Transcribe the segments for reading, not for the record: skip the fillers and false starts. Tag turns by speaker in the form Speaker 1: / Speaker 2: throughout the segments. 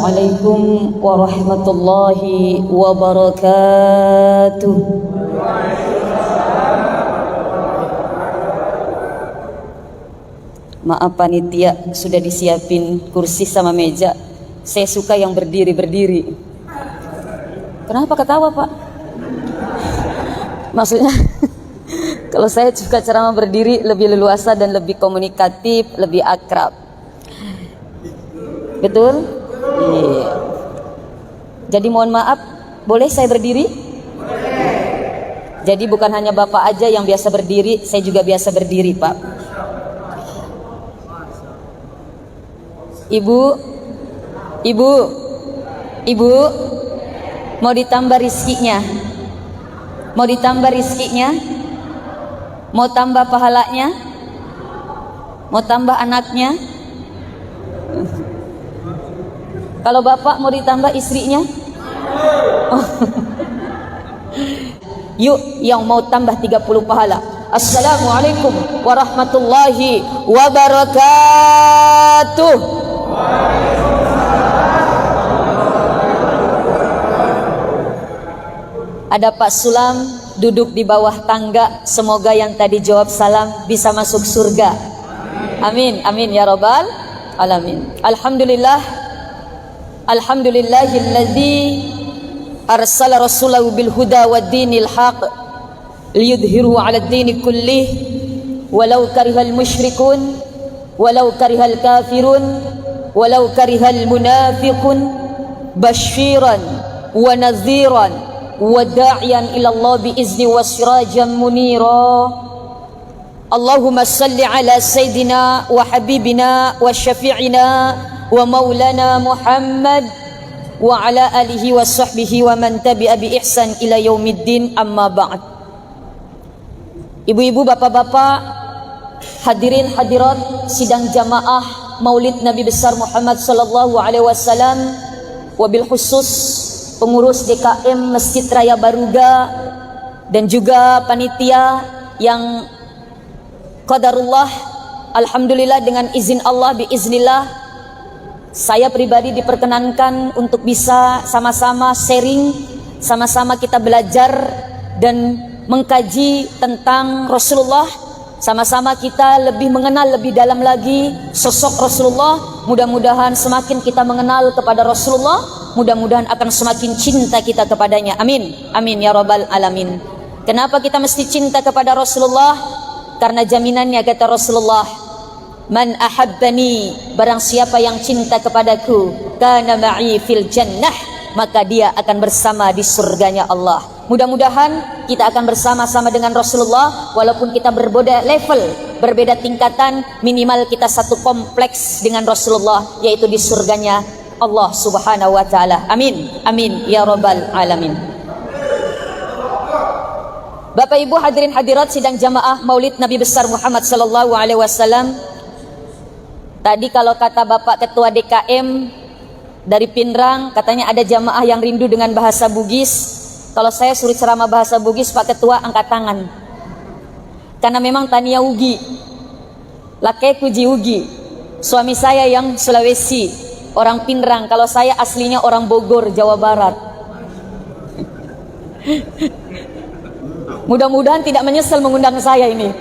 Speaker 1: Assalamualaikum warahmatullahi wabarakatuh. Maaf panitia, sudah disiapin kursi sama meja. Saya suka yang berdiri-berdiri. Kenapa ketawa, Pak? Maksudnya kalau saya suka ceramah berdiri lebih leluasa dan lebih komunikatif, lebih akrab. Betul? Iya. Jadi mohon maaf, boleh saya berdiri? Jadi bukan hanya Bapak aja yang biasa berdiri, saya juga biasa berdiri, Pak. Ibu, mau ditambah rizkinya? Mau ditambah rizkinya? Mau tambah pahalanya? Mau tambah anaknya? Kalau bapak mau ditambah istrinya? Oh. Yuk yang mau tambah 30 pahala. Assalamualaikum warahmatullahi wabarakatuh. Ada Pak Sulam duduk di bawah tangga. Semoga yang tadi jawab salam bisa masuk surga. Amin, amin ya rabbal alamin. Alhamdulillahilladzi arsala rasulahu bil huda wad dinil haq liyudhhiru 'ala ad-din kullih walau karihal musyrikun walau karihal kafirun walau karihal munafiqun basyiran wa nadhiran wa da'iyan ila Allah bi izni wa sirajan munira. Allahumma salli ala sayyidina wa habibina wa syafi'ina wa maulana Muhammad wa ala alihi wa sahbihi wa man tabi'a bi ihsan ila yaumiddin, amma ba'd. Ibu-ibu, bapak-bapak, hadirin hadirat sidang jamaah Maulid Nabi besar Muhammad sallallahu alaihi wasallam, wabil khusus pengurus DKM Masjid Raya Baruga dan juga panitia yang qadarullah, alhamdulillah dengan izin Allah biiznillah saya pribadi diperkenankan untuk bisa sama-sama sharing, sama-sama kita belajar dan mengkaji tentang Rasulullah. Sama-sama kita lebih mengenal lebih dalam lagi sosok Rasulullah. Mudah-mudahan semakin kita mengenal kepada Rasulullah, mudah-mudahan akan semakin cinta kita kepadanya. Amin, amin ya rabbal alamin. Kenapa kita mesti cinta kepada Rasulullah? Karena jaminannya kata Rasulullah, man ahabbani, barang siapa yang cinta kepadaku, kana ma'i fil jannah, maka dia akan bersama di surganya Allah. Mudah-mudahan kita akan bersama-sama dengan Rasulullah, walaupun kita berbeda level, berbeda tingkatan, minimal kita satu kompleks dengan Rasulullah, yaitu di surganya Allah subhanahu wa ta'ala. Amin, amin ya rabbal alamin. Bapak Ibu hadirin hadirat sidang jamaah Maulid Nabi besar Muhammad sallallahu alaihi wasallam. Tadi kalau kata Bapak Ketua DKM dari Pinrang, katanya ada jamaah yang rindu dengan bahasa Bugis. Kalau saya suruh ceramah bahasa Bugis, Pak Ketua angkat tangan. Karena memang Tania Ugi, Lake Kuji Ugi. Suami saya yang Sulawesi, orang Pinrang. Kalau saya aslinya orang Bogor, Jawa Barat. Mudah-mudahan tidak menyesal mengundang saya ini.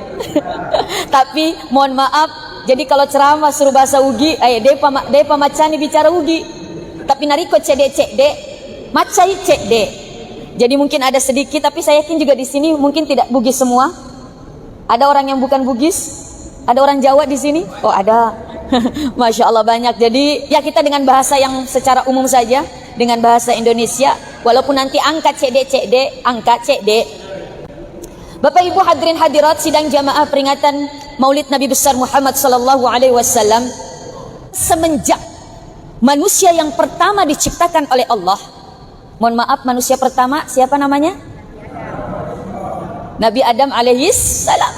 Speaker 1: Tapi mohon maaf, jadi kalau ceramah suruh bahasa Ugi, depa macani bicara Ugi. Tapi nariko cede macai cede. Jadi mungkin ada sedikit, tapi saya yakin juga di sini mungkin tidak Bugis semua. Ada orang yang bukan Bugis? Ada orang Jawa di sini? Oh ada. Masya Allah banyak. Jadi ya kita dengan bahasa yang secara umum saja, dengan bahasa Indonesia. Walaupun nanti angkat cede, angkat cede. Bapak Ibu hadirin hadirat sidang jamaah peringatan Maulid Nabi besar Muhammad sallallahu alaihi wasallam, semenjak manusia yang pertama diciptakan oleh Allah. Mohon maaf, manusia pertama siapa namanya? Nabi Adam alaihis salam.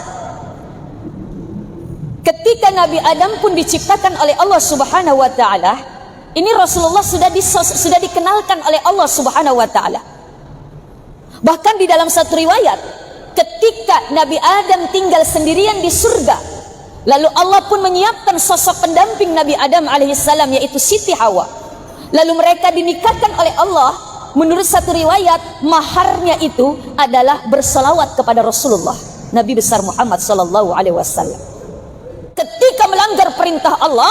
Speaker 1: Ketika Nabi Adam pun diciptakan oleh Allah Subhanahu wa taala, ini Rasulullah sudah dikenalkan oleh Allah Subhanahu wa taala. Bahkan di dalam satu riwayat, ketika Nabi Adam tinggal sendirian di surga, lalu Allah pun menyiapkan sosok pendamping Nabi Adam alaihissalam, yaitu Siti Hawa. Lalu mereka dinikahkan oleh Allah. Menurut satu riwayat, maharnya itu adalah berselawat kepada Rasulullah Nabi besar Muhammad sallallahu alaihi wasallam. Ketika melanggar perintah Allah,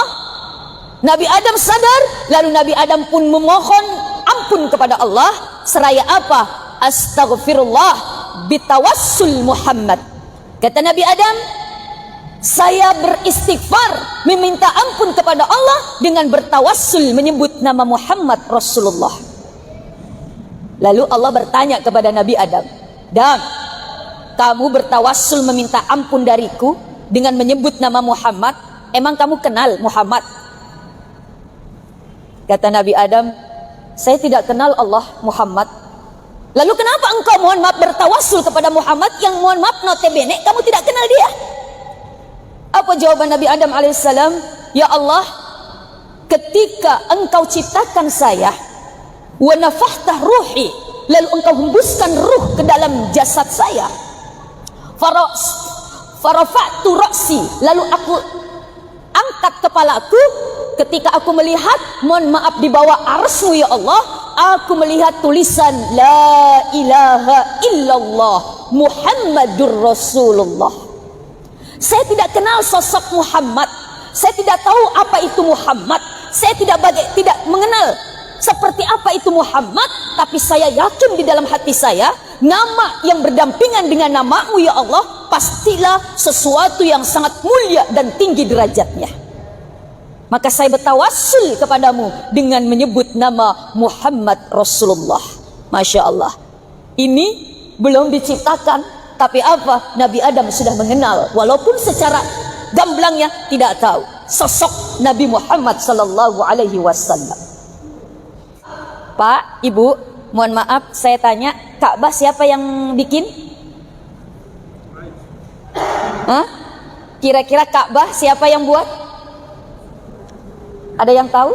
Speaker 1: Nabi Adam sadar, lalu Nabi Adam pun memohon ampun kepada Allah. Seraya apa? Astaghfirullah bitawassul Muhammad. Kata Nabi Adam, saya beristighfar, meminta ampun kepada Allah dengan bertawassul menyebut nama Muhammad Rasulullah. Lalu Allah bertanya kepada Nabi Adam, "Adam, kamu bertawassul meminta ampun dariku dengan menyebut nama Muhammad, emang kamu kenal Muhammad?" Kata Nabi Adam, "Saya tidak kenal Allah Muhammad." "Lalu kenapa engkau mohon maaf bertawassul kepada Muhammad yang mohon maaf notabene kamu tidak kenal dia?" Apa jawaban Nabi Adam alaihissalam? "Ya Allah, ketika engkau ciptakan saya, wa nafahtah ruhi, lalu engkau hembuskan ruh ke dalam jasad saya, farafa'tu ra'si, lalu aku angkat kepalaku, ketika aku melihat, mohon maaf di bawah arsy ya Allah, aku melihat tulisan la ilaha illallah Muhammadur Rasulullah. Saya tidak kenal sosok Muhammad, saya tidak tahu apa itu Muhammad, saya tidak mengenal seperti apa itu Muhammad, tapi saya yakin di dalam hati saya, nama yang berdampingan dengan namamu ya Allah, pastilah sesuatu yang sangat mulia dan tinggi derajatnya. Maka saya bertawassul kepadamu dengan menyebut nama Muhammad Rasulullah." Masya Allah. Ini belum diciptakan, tapi apa? Nabi Adam sudah mengenal, walaupun secara gamblangnya tidak tahu sosok Nabi Muhammad sallallahu alaihi wasallam. Pak, Ibu, mohon maaf saya tanya, Ka'bah siapa yang bikin? Hah? Kira-kira Ka'bah siapa yang buat? Ada yang tahu?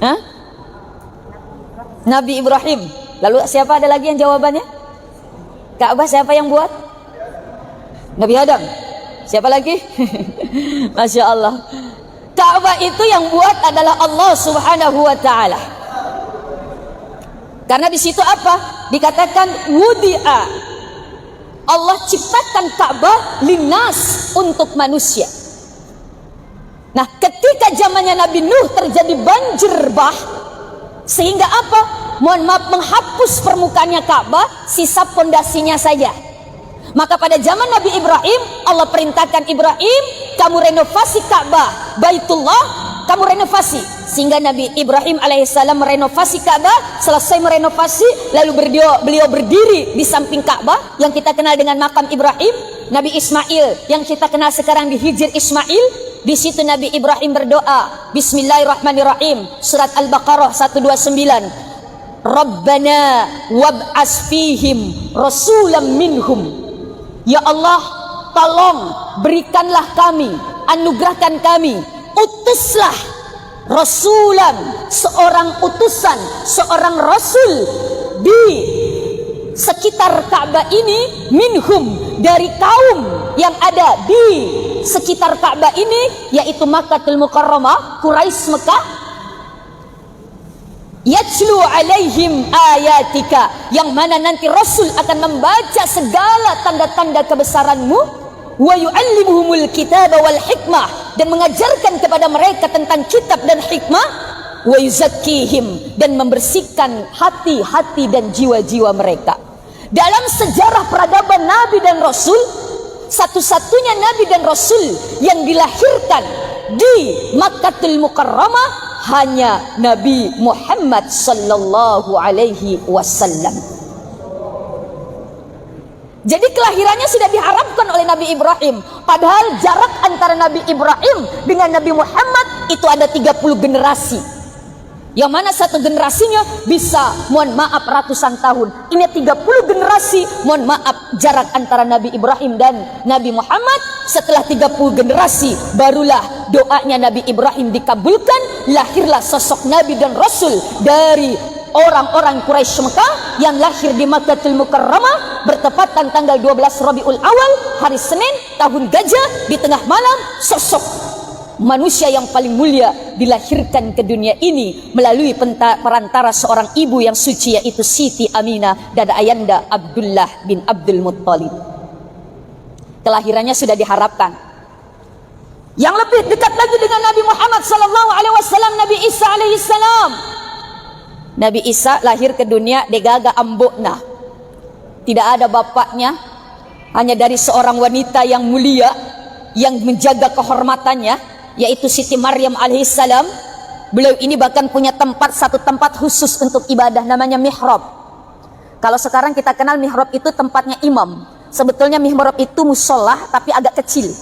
Speaker 1: Hah? Nabi Ibrahim. Lalu siapa ada lagi yang jawabannya? Ka'bah siapa yang buat? Nabi Adam. Siapa lagi? Masya Allah. Ka'bah itu yang buat adalah Allah Subhanahu wa ta'ala. Karena di situ apa? Dikatakan wudi'a. Allah ciptakan Ka'bah linnas, untuk manusia. Nah, ketika zamannya Nabi Nuh terjadi banjir bah, sehingga apa? Mohon maaf, menghapus permukaannya Ka'bah, sisa pondasinya saja. Maka pada zaman Nabi Ibrahim, Allah perintahkan Ibrahim, kamu renovasi Ka'bah, Baitullah, kamu renovasi. Sehingga Nabi Ibrahim alaihissalam merenovasi Ka'bah. Selesai merenovasi, lalu beliau berdiri di samping Ka'bah yang kita kenal dengan makam Ibrahim. Nabi Ismail yang kita kenal sekarang di Hijr Ismail, di situ Nabi Ibrahim berdoa, Bismillahirrahmanirrahim, surat Al-Baqarah 129, Rabbana wab'as fihim rasulam minhum. Ya Allah, tolong berikanlah kami, anugerahkan kami, utuslah rasulan, seorang utusan, seorang rasul di sekitar Ka'bah ini, minhum, dari kaum yang ada di sekitar Ka'bah ini, yaitu Makkahul Mukarramah, Quraisy Mekah. Yatlu alaihim ayatika, yang mana nanti Rasul akan membaca segala tanda-tanda kebesaranmu, wa yu'allimuhumul kitaba wal hikmah, dan mengajarkan kepada mereka tentang kitab dan hikmah, wa yuzakkihim, dan membersihkan hati-hati dan jiwa-jiwa mereka. Dalam sejarah peradaban Nabi dan Rasul, satu-satunya Nabi dan Rasul yang dilahirkan di Makkahul Mukarramah hanya Nabi Muhammad sallallahu alaihi wasallam. Jadi kelahirannya sudah diharapkan oleh Nabi Ibrahim. Padahal jarak antara Nabi Ibrahim dengan Nabi Muhammad itu ada 30 generasi. Yang mana satu generasinya bisa, mohon maaf, ratusan tahun. Ini 30 generasi, mohon maaf, jarak antara Nabi Ibrahim dan Nabi Muhammad. Setelah 30 generasi, barulah doanya Nabi Ibrahim dikabulkan. Lahirlah sosok Nabi dan Rasul dari orang-orang Quraisy Mekah yang lahir di Makkahul Mukarramah bertepatan tanggal 12 Rabiul Awal, hari Senin, tahun Gajah, di tengah malam. Sosok manusia yang paling mulia dilahirkan ke dunia ini melalui perantara seorang ibu yang suci, yaitu Siti Aminah dan ayanda Abdullah bin Abdul Muttalib. Kelahirannya sudah diharapkan. Yang lebih dekat lagi dengan Nabi Muhammad sallallahu alaihi wasallam, Nabi Isa alaihi salam. Nabi Isa lahir ke dunia degaga ambokna. Tidak ada bapaknya, hanya dari seorang wanita yang mulia yang menjaga kehormatannya, yaitu Siti Maryam alaihissalam. Beliau ini bahkan punya satu tempat khusus untuk ibadah, namanya mihrab. Kalau sekarang kita kenal mihrab itu tempatnya imam. Sebetulnya mihrab itu musola tapi agak kecil.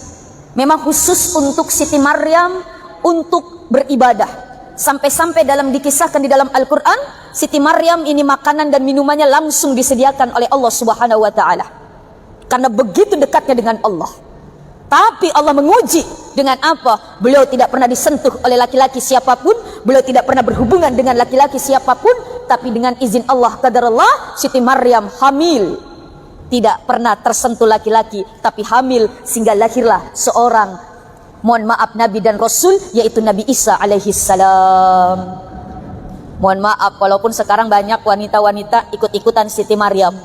Speaker 1: Memang khusus untuk Siti Maryam untuk beribadah. Sampai-sampai dikisahkan di dalam Al-Quran, Siti Maryam ini makanan dan minumannya langsung disediakan oleh Allah Subhanahu wa Ta'ala, karena begitu dekatnya dengan Allah. Tapi Allah menguji dengan apa? Beliau tidak pernah disentuh oleh laki-laki siapapun, beliau tidak pernah berhubungan dengan laki-laki siapapun, tapi dengan izin Allah, qadarullah, Siti Maryam hamil, tidak pernah tersentuh laki-laki, tapi hamil sehingga lahirlah seorang, mohon maaf, Nabi dan Rasul, yaitu Nabi Isa alaihi salam. Mohon maaf, walaupun sekarang banyak wanita-wanita ikut-ikutan Siti Maryam.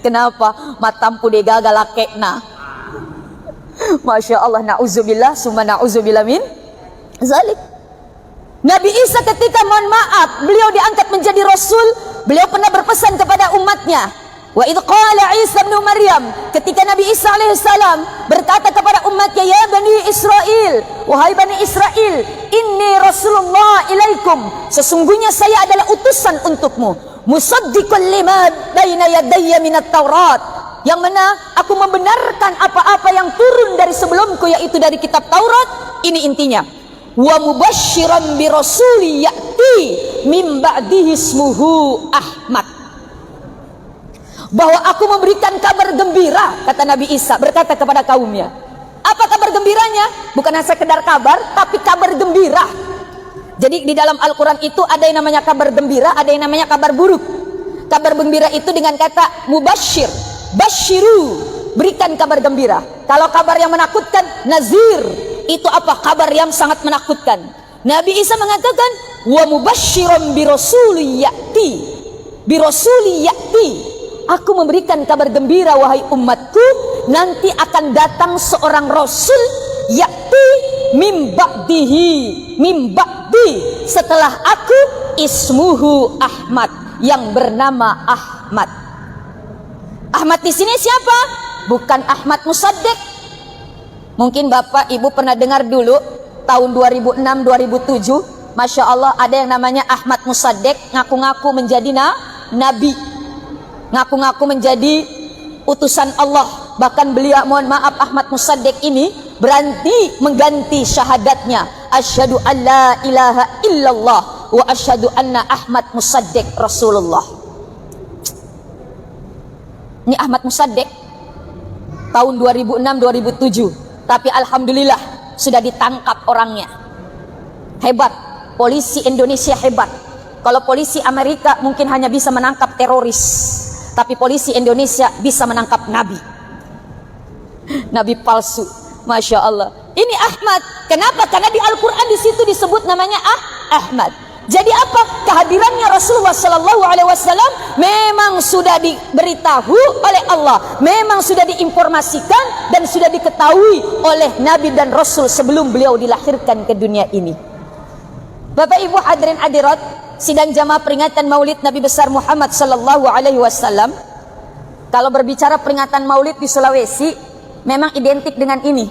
Speaker 1: Kenapa? Matampu degaga lakekna. Masya Allah, na'udzubillah, summa na'udzubillah min zalik. Nabi Isa ketika, mohon maaf, beliau diangkat menjadi Rasul, beliau pernah berpesan kepada umatnya. Wa idh qala Isa bin Maryam, ketika Nabi Isa alaihissalam berkata kepada umatnya, ya Bani Israel, wahai Bani Israel, inni Rasulullah ilaikum, sesungguhnya saya adalah utusan untukmu, musaddiqan lima baina yadayya minat Taurat, yang mana aku membenarkan apa-apa yang turun dari sebelumku, yaitu dari kitab Taurat. Ini intinya. Wa mubasysyiran bi rasuli ya'ti min ba'dihi ismuhu Ahmad, bahwa aku memberikan kabar gembira, kata Nabi Isa berkata kepada kaumnya. Apa kabar gembiranya? Bukan hanya sekedar kabar, tapi kabar gembira. Jadi di dalam Al-Quran itu ada yang namanya kabar gembira, ada yang namanya kabar buruk. Kabar gembira itu dengan kata mubasyir, basyiru, berikan kabar gembira. Kalau kabar yang menakutkan, nazir, itu apa? Kabar yang sangat menakutkan. Nabi Isa mengatakan, wa mubasyiran bi rasuli ya'ti, bi rasuli ya'ti, aku memberikan kabar gembira wahai umatku, nanti akan datang seorang Rasul, yakti mim ba'dihi, mim ba'di, setelah aku, ismuhu Ahmad, yang bernama Ahmad. Ahmad di sini siapa? Bukan Ahmad Musaddiq. Mungkin Bapak Ibu pernah dengar dulu tahun 2006-2007, Masya Allah, ada yang namanya Ahmad Musaddiq, ngaku-ngaku menjadi nabi, ngaku-ngaku menjadi utusan Allah. Bahkan beliau, mohon maaf, Ahmad Musaddiq ini berhenti mengganti syahadatnya, asyhadu an la ilaha illallah wa asyhadu anna Ahmad Musaddiq Rasulullah. Ini Ahmad Musaddiq tahun 2006-2007, tapi alhamdulillah sudah ditangkap orangnya. Hebat, polisi Indonesia hebat. Kalau polisi Amerika mungkin hanya bisa menangkap teroris, tapi polisi Indonesia bisa menangkap nabi. Nabi palsu, Masya Allah. Ini Ahmad. Kenapa? Karena di Al-Quran di situ disebut namanya Ahmad. Jadi apa? Kehadirannya Rasulullah Sallallahu Alaihi Wasallam memang sudah diberitahu oleh Allah, memang sudah diinformasikan dan sudah diketahui oleh Nabi dan Rasul sebelum beliau dilahirkan ke dunia ini. Bapak Ibu hadirin hadirat, sidang jamaah peringatan Maulid Nabi besar Muhammad Sallallahu Alaihi Wasallam. Kalau berbicara peringatan Maulid di Sulawesi, memang identik dengan ini.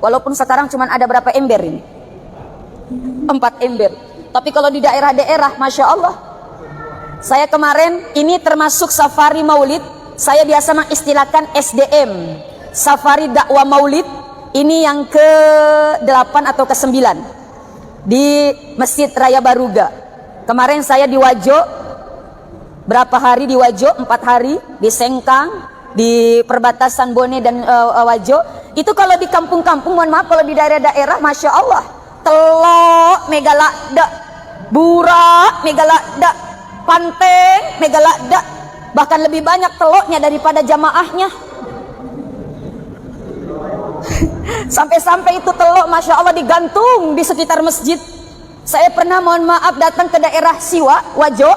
Speaker 1: Walaupun sekarang cuma ada berapa ember ini? 4 ember. Tapi kalau di daerah-daerah, Masya Allah. Saya kemarin, ini termasuk safari Maulid. Saya biasa mengistilahkan SDM, Safari Dakwah Maulid. Ini yang ke-8 atau ke-9 di Masjid Raya Baruga. Kemarin saya di Wajo, berapa hari di Wajo? 4 hari, di Sengkang, di perbatasan Bone dan Wajo. Itu kalau di kampung-kampung, mohon maaf, kalau di daerah-daerah, Masya Allah, telok megalakda, burak megalakda, panteng megalakda, bahkan lebih banyak teloknya daripada jamaahnya. Sampai-sampai itu telok Masya Allah digantung di sekitar masjid. Saya pernah mohon maaf datang ke daerah Siwa, Wajo,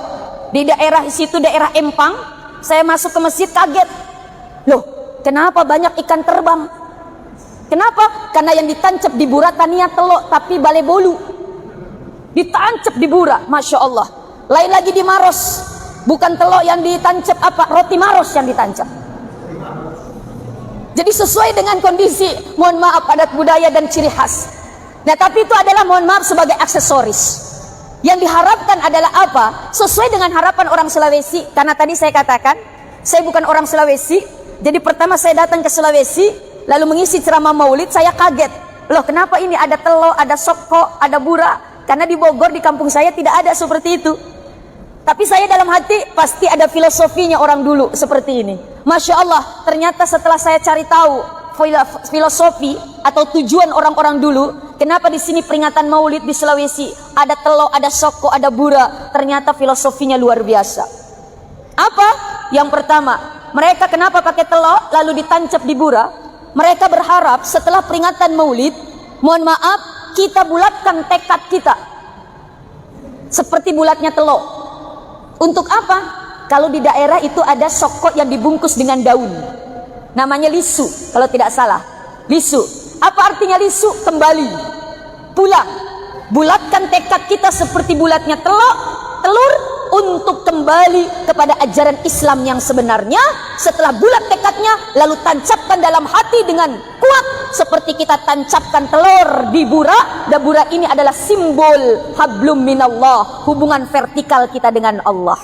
Speaker 1: di daerah situ daerah Empang. Saya masuk ke masjid kaget. Loh, kenapa banyak ikan terbang? Kenapa? Karena yang ditancap di bura tania telok tapi bale bolu. Ditancap di bura, Masya Allah. Lain lagi di Maros, bukan telok yang ditancap apa, roti Maros yang ditancap. Jadi sesuai dengan kondisi, mohon maaf, adat budaya dan ciri khas. Nah tapi itu adalah mohon maaf sebagai aksesoris. Yang diharapkan adalah apa? Sesuai dengan harapan orang Sulawesi. Karena tadi saya katakan, saya bukan orang Sulawesi. Jadi pertama saya datang ke Sulawesi, lalu mengisi ceramah maulid, saya kaget. Loh kenapa ini ada telok, ada soko, ada bura? Karena di Bogor, di kampung saya tidak ada seperti itu. Tapi saya dalam hati pasti ada filosofinya orang dulu seperti ini. Masya Allah, ternyata setelah saya cari tahu filosofi atau tujuan orang-orang dulu, kenapa di sini peringatan maulid di Sulawesi ada telok, ada soko, ada bura, ternyata filosofinya luar biasa. Apa? Yang pertama, mereka kenapa pakai telok lalu ditancap di bura? Mereka berharap setelah peringatan maulid, mohon maaf, kita bulatkan tekad kita seperti bulatnya telok. Untuk apa? Kalau di daerah itu ada sokok yang dibungkus dengan daun, namanya lisu kalau tidak salah. Lisu, apa artinya lisu? Kembali, pulang. Bulatkan tekad kita seperti bulatnya telur untuk kembali kepada ajaran Islam yang sebenarnya. Setelah bulat tekadnya, lalu tancapkan dalam hati dengan kuat seperti kita tancapkan telur di bura. Dan bura ini adalah simbol hablum minallah, hubungan vertikal kita dengan Allah.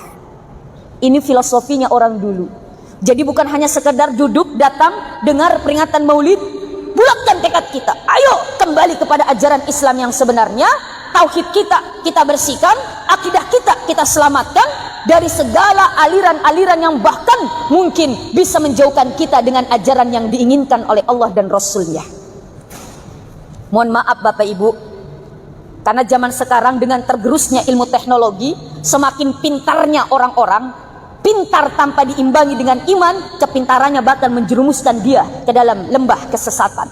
Speaker 1: Ini filosofinya orang dulu. Jadi bukan hanya sekedar duduk, datang, dengar peringatan maulid, bulatkan tekad kita. Ayo kembali kepada ajaran Islam yang sebenarnya. Tauhid kita bersihkan, akidah kita selamatkan dari segala aliran-aliran yang bahkan mungkin bisa menjauhkan kita dengan ajaran yang diinginkan oleh Allah dan Rasulnya. Mohon maaf Bapak Ibu, karena zaman sekarang dengan tergerusnya ilmu teknologi, semakin pintarnya orang-orang, pintar tanpa diimbangi dengan iman, kepintarannya bakal menjerumuskan dia ke dalam lembah kesesatan.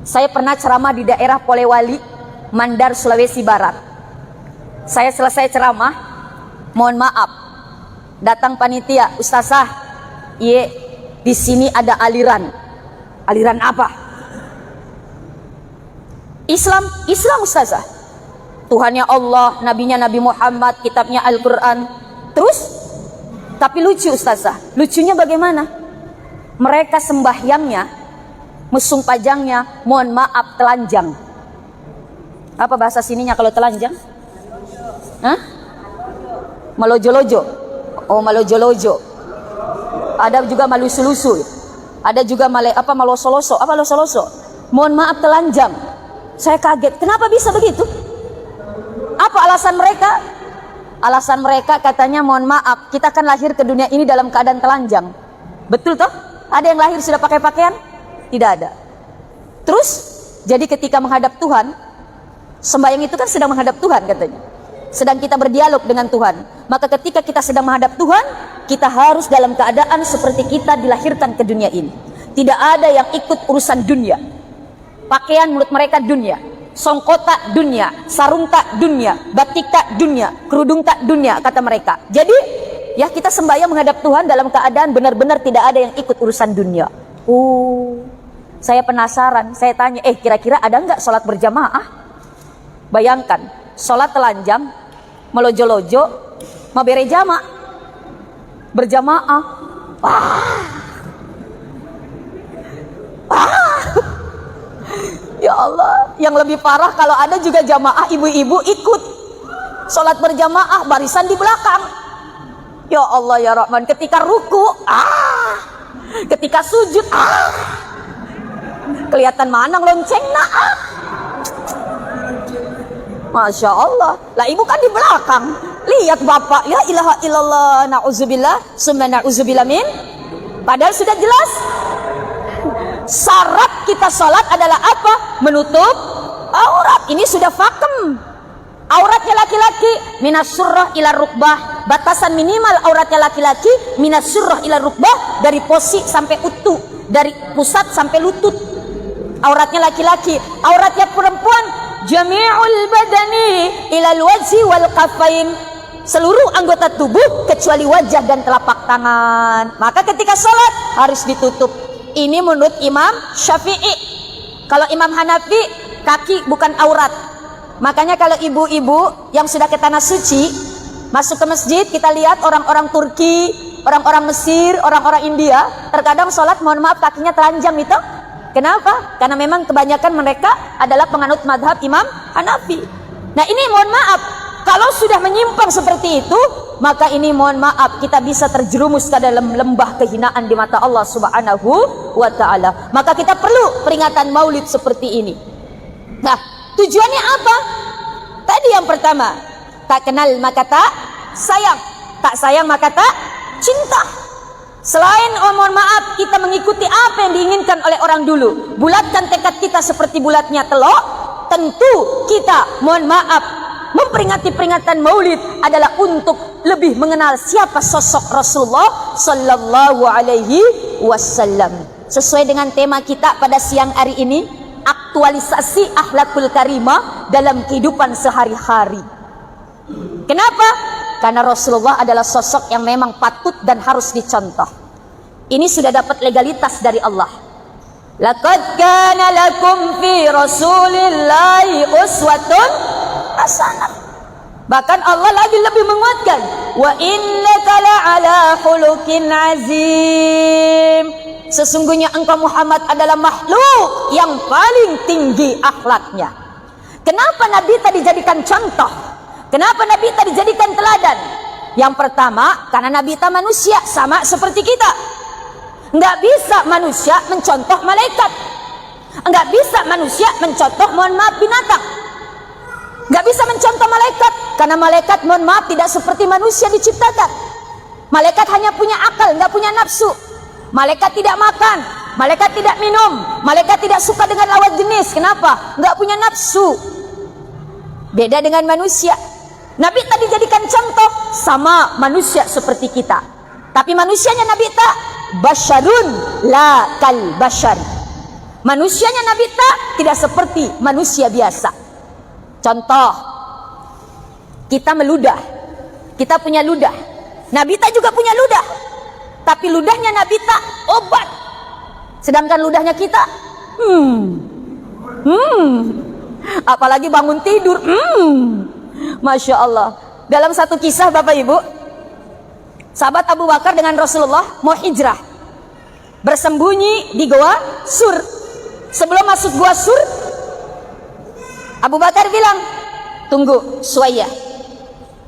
Speaker 1: Saya pernah ceramah di daerah Polewali, Mandar, Sulawesi Barat. Saya selesai ceramah, mohon maaf, datang panitia, Ustazah, iya, di sini ada aliran. Aliran apa? Islam Ustazah. Tuhannya Allah, nabinya Nabi Muhammad, kitabnya Al-Quran. Terus? Tapi lucu Ustazah. Lucunya bagaimana? Mereka sembahyangnya, mesum pajangnya, mohon maaf, telanjang. Apa bahasa sininya kalau telanjang? Hah? Malojo-lojo. Oh, malojo-lojo. Ada juga malusu-lusu. Ada juga malosoloso. Apa losoloso? Mohon maaf, telanjang. Saya kaget. Kenapa bisa begitu? Apa alasan mereka? Alasan mereka katanya, mohon maaf, kita kan lahir ke dunia ini dalam keadaan telanjang. Betul toh? Ada yang lahir sudah pakai pakaian? Tidak ada. Terus, jadi ketika menghadap Tuhan, sembahyang itu kan sedang menghadap Tuhan katanya. Sedang kita berdialog dengan Tuhan. Maka ketika kita sedang menghadap Tuhan, kita harus dalam keadaan seperti kita dilahirkan ke dunia ini. Tidak ada yang ikut urusan dunia. Pakaian mulut mereka dunia, songkota dunia, sarung tak dunia, batik tak dunia, kerudung tak dunia, kata mereka. Jadi ya kita sembahyang menghadap Tuhan dalam keadaan benar-benar tidak ada yang ikut urusan dunia. Saya penasaran, saya tanya, kira-kira ada nggak sholat berjamaah? Bayangkan, sholat telanjang, melojo-lojo, mabere jama, berjamaah. Ya Allah, yang lebih parah kalau ada juga jamaah ibu-ibu ikut sholat berjamaah, barisan di belakang. Ya Allah ya Rahman, ketika ruku, ketika sujud, kelihatan mana lonceng Masya Allah. Lah ibu kan di belakang. Lihat bapak, la ilaha illallah, na'udzubillah, summa na'udzubillah min. Padahal sudah jelas. Syarat kita sholat adalah apa? Menutup aurat. Ini sudah fakem. Auratnya laki-laki, minas surrah ila rukbah. Batasan minimal auratnya laki-laki, minas surrah ila rukbah, dari posi sampai utuh, dari pusat sampai lutut. Auratnya laki-laki, auratnya perempuan jami'ul badani ilal wajhi wal kafain, seluruh anggota tubuh kecuali wajah dan telapak tangan. Maka ketika sholat harus ditutup. Ini menurut Imam Syafi'i. Kalau Imam Hanafi, kaki bukan aurat. Makanya kalau ibu-ibu yang sudah ke tanah suci masuk ke masjid, kita lihat orang-orang Turki, orang-orang Mesir, orang-orang India, terkadang sholat mohon maaf kakinya telanjang itu. Kenapa? Karena memang kebanyakan mereka adalah penganut madhab Imam Hanafi. Nah ini mohon maaf, kalau sudah menyimpang seperti itu, maka ini mohon maaf kita bisa terjerumus ke dalam lembah kehinaan di mata Allah Subhanahu wa ta'ala. Maka kita perlu peringatan maulid seperti ini. Nah tujuannya apa? Tadi yang pertama, tak kenal maka tak sayang, tak sayang maka tak cinta. Selain mohon maaf kita mengikuti apa yang diinginkan oleh orang dulu, bulatkan tekad kita seperti bulatnya telur, tentu kita mohon maaf memperingati peringatan maulid adalah untuk lebih mengenal siapa sosok Rasulullah sallallahu alaihi wasallam. Sesuai dengan tema kita pada siang hari ini, aktualisasi akhlakul karimah dalam kehidupan sehari-hari. Kenapa? Karena Rasulullah adalah sosok yang memang patut dan harus dicontoh. Ini sudah dapat legalitas dari Allah. Laqad kana lakum fi Rasulillahi uswatun hasanah. Bahkan Allah lagi lebih menguatkan, wa innaka la'ala khuluqin azim. Sesungguhnya engkau Muhammad adalah makhluk yang paling tinggi akhlaknya. Kenapa Nabi tadi dijadikan contoh? Kenapa Nabi tadi dijadikan teladan? Yang pertama, karena Nabi itu manusia sama seperti kita. Enggak bisa manusia mencontoh malaikat. Enggak bisa manusia mencontoh mohon maaf binatang. Enggak bisa mencontoh malaikat, karena malaikat mohon maaf tidak seperti manusia diciptakan. Malaikat hanya punya akal, enggak punya nafsu. Malaikat tidak makan, malaikat tidak minum, malaikat tidak suka dengan lawan jenis. Kenapa? Enggak punya nafsu. Beda dengan manusia. Nabi tadi jadikan contoh, sama manusia seperti kita. Tapi manusianya Nabi tak basyarun la kal basyar. Manusianya Nabi tak tidak seperti manusia biasa. Contoh, kita meludah, kita punya ludah. Nabi tak juga punya ludah, tapi ludahnya Nabi tak obat. Sedangkan ludahnya kita apalagi bangun tidur Masya Allah. Dalam satu kisah Bapak Ibu, sahabat Abu Bakar dengan Rasulullah mau hijrah, bersembunyi di Goa Sur. Sebelum masuk Goa Sur, Abu Bakar bilang, tunggu Suwayyah,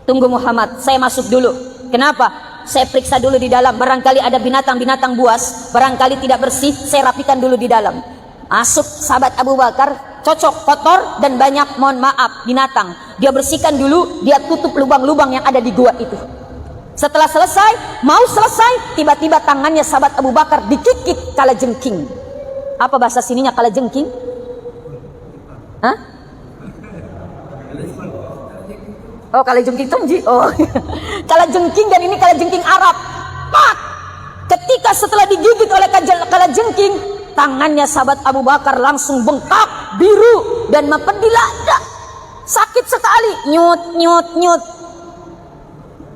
Speaker 1: tunggu Muhammad, saya masuk dulu. Kenapa? Saya periksa dulu di dalam, barangkali ada binatang-binatang buas, barangkali tidak bersih, saya rapikan dulu di dalam. Masuk sahabat Abu Bakar, cocok, kotor dan banyak mohon maaf binatang. Dia bersihkan dulu, dia tutup lubang-lubang yang ada di gua itu. Setelah selesai, mau selesai, tiba-tiba tangannya sahabat Abu Bakar dikikik kalajengking. Apa bahasa sininya kalajengking? Hah? Oh, kalajengking tonji. Oh, kalajengking, dan ini kalajengking Arab. Pak! Ketika setelah digigit oleh kalajengking, tangannya sahabat Abu Bakar langsung bengkak, biru dan memperdilada. Sakit sekali, nyut.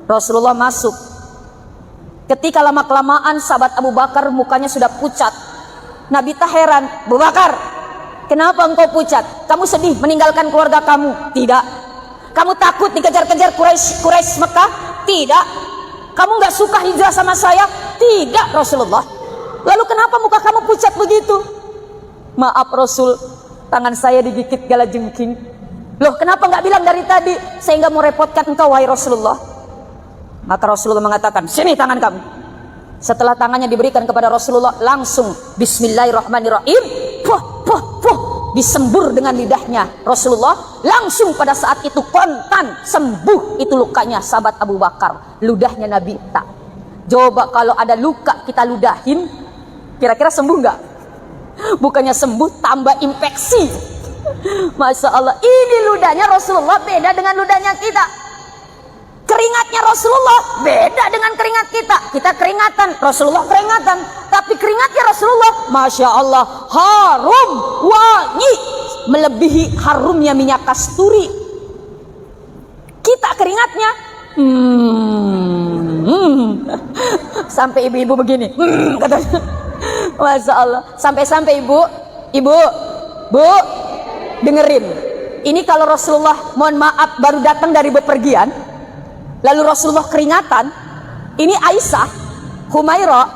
Speaker 1: Rasulullah masuk. Ketika lama-kelamaan sahabat Abu Bakar mukanya sudah pucat. Nabi tak heran, Abu Bakar, kenapa engkau pucat? Kamu sedih meninggalkan keluarga kamu? Tidak. Kamu takut dikejar-kejar Quraisy Mekah? Tidak. Kamu nggak suka hijrah sama saya? Tidak, Rasulullah. Lalu kenapa muka kamu pucat begitu? Maaf Rasul, tangan saya digigit kalajengking. Loh, kenapa nggak bilang dari tadi? Saya nggak mau repotkan engkau wahai Rasulullah. Maka Rasulullah mengatakan, sini tangan kamu. Setelah tangannya diberikan kepada Rasulullah, langsung Bismillahirrahmanirrahim, disembur dengan lidahnya Rasulullah. Langsung pada saat itu kontan sembuh itu lukanya sahabat Abu Bakar. Ludahnya Nabi tak. Coba kalau ada luka kita ludahin, kira-kira sembuh nggak? Bukannya sembuh, tambah infeksi. Masya Allah, ini ludahnya Rasulullah beda dengan ludahnya kita. Keringatnya Rasulullah beda dengan keringat kita. Kita keringatan, Rasulullah keringatan. Tapi keringatnya Rasulullah, Masya Allah, harum, wangi, melebihi harumnya minyak kasturi. Kita keringatnya, sampai ibu-ibu begini, katanya. Masya Allah, sampai ibu, bu, dengerin. Ini kalau Rasulullah, mohon maaf, baru datang dari bepergian, lalu Rasulullah keringatan. Ini Aisyah, Humairah,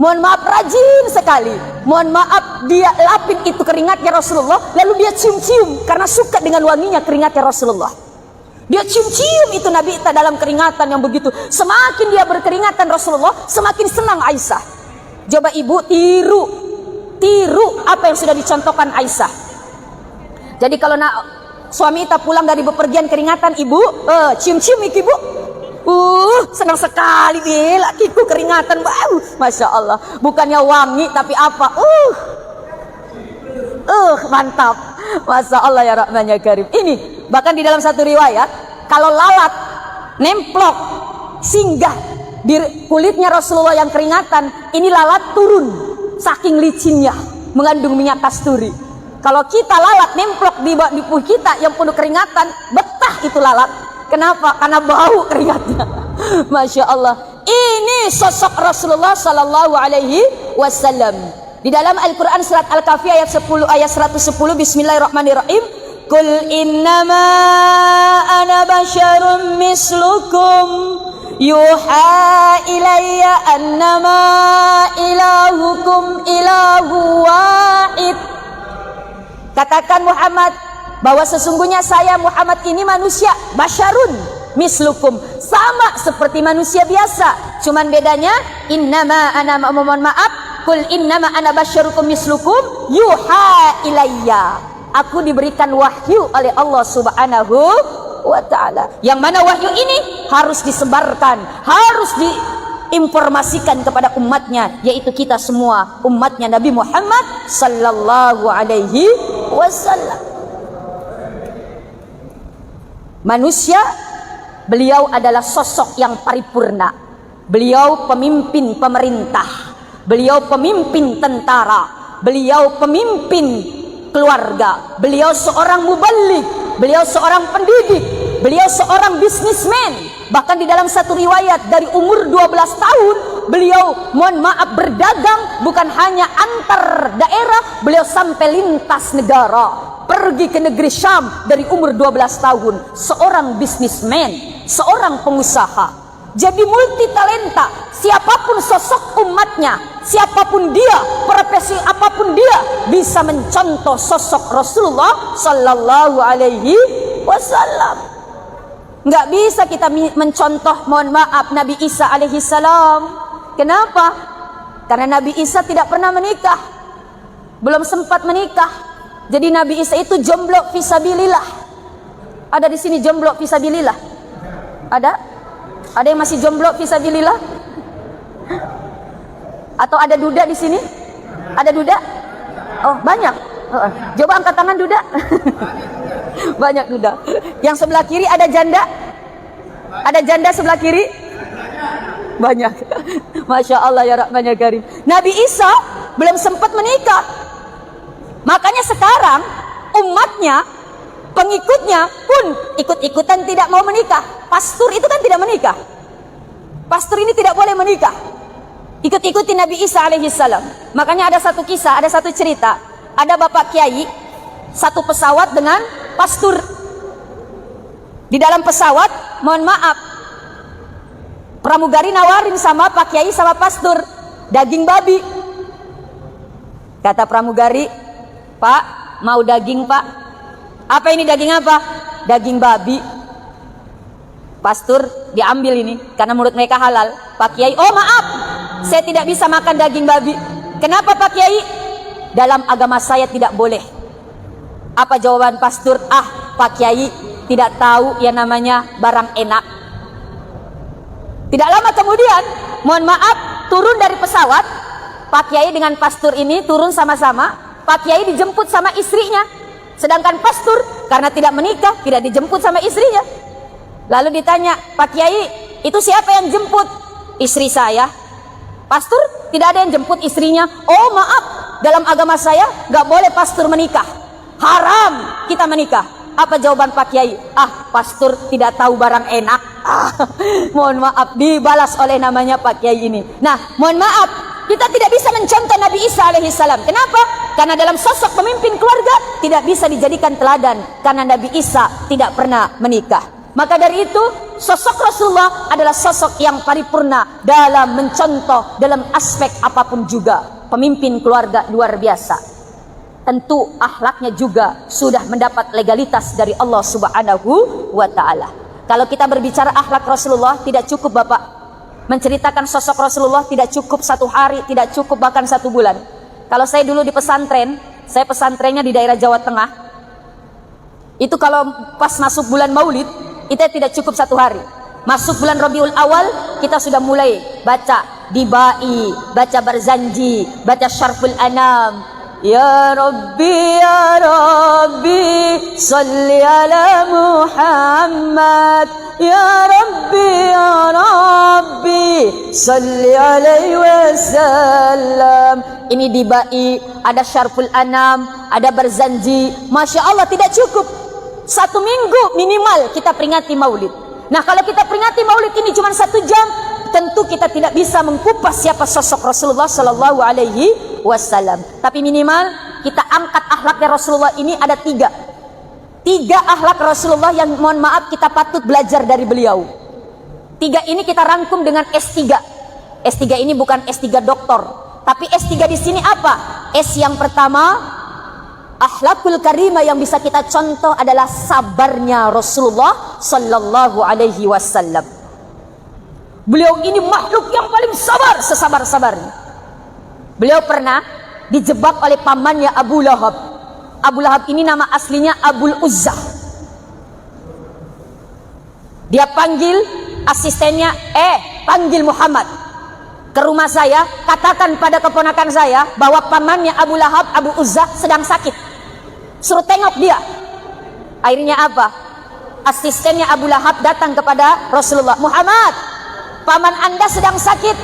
Speaker 1: mohon maaf, rajin sekali. Mohon maaf, dia lapin itu keringatnya Rasulullah, lalu dia cium-cium karena suka dengan wanginya keringatnya Rasulullah. Dia cium-cium itu Nabi dalam keringatan yang begitu. Semakin dia berkeringatan Rasulullah, semakin senang Aisyah. Coba ibu tiru apa yang sudah dicontohkan Aisyah. Jadi kalau suami kita pulang dari bepergian keringatan, ibu cium-cium ibu. Senang sekali lakiku keringatan, Masya Allah. Bukannya wangi tapi apa? Mantap. Masya Allah ya Rahman ya Karim. Ini bahkan di dalam satu riwayat, kalau lalat nemplok singgah di kulitnya Rasulullah yang keringatan, ini lalat turun saking licinnya, mengandung minyak kasturi. Kalau kita lalat nemplok di tubuh kita yang penuh keringatan, betah itu lalat. Kenapa? Karena bau keringatnya. Masya Allah. Ini sosok Rasulullah Sallallahu Alaihi Wasallam. Di dalam Al-Quran surat Al-Kahfi ayat 10 ayat 110, Bismillahirrahmanirrahim. Qul innama ana basyarum mislukum yuha ilayya annama ilahukum ilahu wahid. Katakan Muhammad bahwa sesungguhnya saya Muhammad ini manusia, basyarun mislukum, sama seperti manusia biasa. Cuman bedanya innama ana, mohon maaf, kul innama ana basyarukum mislukum yuha ilayya. Aku diberikan wahyu oleh Allah Subhanahu wa ta'ala. Yang mana wahyu ini harus disebarkan, harus diinformasikan kepada umatnya, yaitu kita semua umatnya Nabi Muhammad sallallahu alaihi wasallam. Manusia, beliau adalah sosok yang paripurna. Beliau pemimpin pemerintah, beliau pemimpin tentara, beliau pemimpin keluarga, beliau seorang muballigh, beliau seorang pendidik, beliau seorang bisnismen. Bahkan di dalam satu riwayat, dari umur 12 tahun beliau, mohon maaf, berdagang, bukan hanya antar daerah, beliau sampai lintas negara, pergi ke negeri Syam dari umur 12 tahun. Seorang bisnismen, seorang pengusaha. Jadi multi talenta. Siapapun sosok umatnya, siapapun dia, profesi apapun dia, bisa mencontoh sosok Rasulullah Sallallahu Alaihi Wasallam. Nggak bisa kita mencontoh, mohon maaf, Nabi Isa alaihi salam. Kenapa? Karena Nabi Isa tidak pernah menikah, belum sempat menikah. Jadi Nabi Isa itu jomblo fisabilillah. Ada di sini jomblo fisabilillah? Ada? Ada yang masih jomblo fisabilillah? Atau ada duda di sini? Ada duda? Oh, banyak. Coba angkat tangan duda. Banyak duda. Yang sebelah kiri ada janda? Ada janda sebelah kiri? Banyak. Masya Allah ya Rahman ya Karim. Nabi Isa belum sempat menikah. Makanya sekarang umatnya, pengikutnya pun ikut-ikutan tidak mau menikah. Pastur itu kan tidak menikah. Pastur ini tidak boleh menikah. Ikut-ikuti Nabi Isa alaihi salam. Makanya ada satu kisah, ada satu cerita. Ada bapak kiai, satu pesawat dengan pastur. Di dalam pesawat, mohon maaf, pramugari nawarin sama pak kiai sama pastur daging babi. Kata pramugari, "Pak, mau daging, Pak." "Apa ini, daging apa?" "Daging babi." Pastur diambil ini karena menurut mereka halal. Pak kiai, "Oh maaf, saya tidak bisa makan daging babi." "Kenapa Pak Kiai?" "Dalam agama saya tidak boleh." Apa jawaban pastur? "Ah, Pak Kiai tidak tahu yang namanya barang enak." Tidak lama kemudian, mohon maaf, turun dari pesawat. Pak Kiai dengan pastur ini turun sama-sama. Pak Kiai dijemput sama istrinya, sedangkan pastur karena tidak menikah tidak dijemput sama istrinya. Lalu ditanya, "Pak Kiai, itu siapa yang jemput?" "Istri saya." Pastor tidak ada yang jemput istrinya. Oh maaf, dalam agama saya nggak boleh pastor menikah, haram kita menikah. Apa jawaban Pak Kiai? Pastor tidak tahu barang enak. Mohon maaf, dibalas oleh namanya Pak Kiai ini. Nah, mohon maaf, kita tidak bisa mencontoh Nabi Isa alaihissalam. Kenapa? Karena dalam sosok pemimpin keluarga tidak bisa dijadikan teladan, karena Nabi Isa tidak pernah menikah. Maka dari itu, sosok Rasulullah adalah sosok yang paripurna dalam mencontoh dalam aspek apapun juga. Pemimpin keluarga luar biasa. Tentu akhlaknya juga sudah mendapat legalitas dari Allah Subhanahu wa ta'ala. Kalau kita berbicara akhlak Rasulullah, tidak cukup Bapak menceritakan sosok Rasulullah, tidak cukup 1 hari, tidak cukup bahkan 1 bulan. Kalau saya dulu di pesantren, saya pesantrennya di daerah Jawa Tengah. Itu kalau pas masuk bulan Maulid, itu tidak cukup 1 hari. Masuk bulan Rabiul Awal, kita sudah mulai baca Dibai, baca Barzanji, baca Syarful Anam. Ya Rabbi, Ya Rabbi, salli ala Muhammad. Ya Rabbi, Ya Rabbi, salli alaihi wasallam. Ini Dibai, ada Syarful Anam, ada Barzanji. Masya Allah, tidak cukup 1 minggu minimal kita peringati Maulid. Nah, kalau kita peringati Maulid ini cuma 1 jam, tentu kita tidak bisa mengkupas siapa sosok Rasulullah Sallallahu Alaihi Wasallam. Tapi minimal kita angkat akhlaknya Rasulullah ini ada 3 akhlak Rasulullah yang mohon maaf kita patut belajar dari beliau. 3 ini kita rangkum dengan S3. S3 ini bukan S3 doktor, tapi S3 di sini apa? S yang pertama, akhlakul karimah yang bisa kita contoh adalah sabarnya Rasulullah Sallallahu Alaihi Wasallam. Beliau ini makhluk yang paling sabar, sesabar-sabarnya. Beliau pernah dijebak oleh pamannya Abu Lahab. Abu Lahab ini nama aslinya Abul Uzza. Dia panggil asistennya, panggil Muhammad ke rumah saya, katakan pada keponakan saya bahwa pamannya Abu Lahab, Abu Uzza sedang sakit. Suruh tengok dia. Akhirnya apa? Asistennya Abu Lahab datang kepada Rasulullah. Muhammad, paman Anda sedang sakit.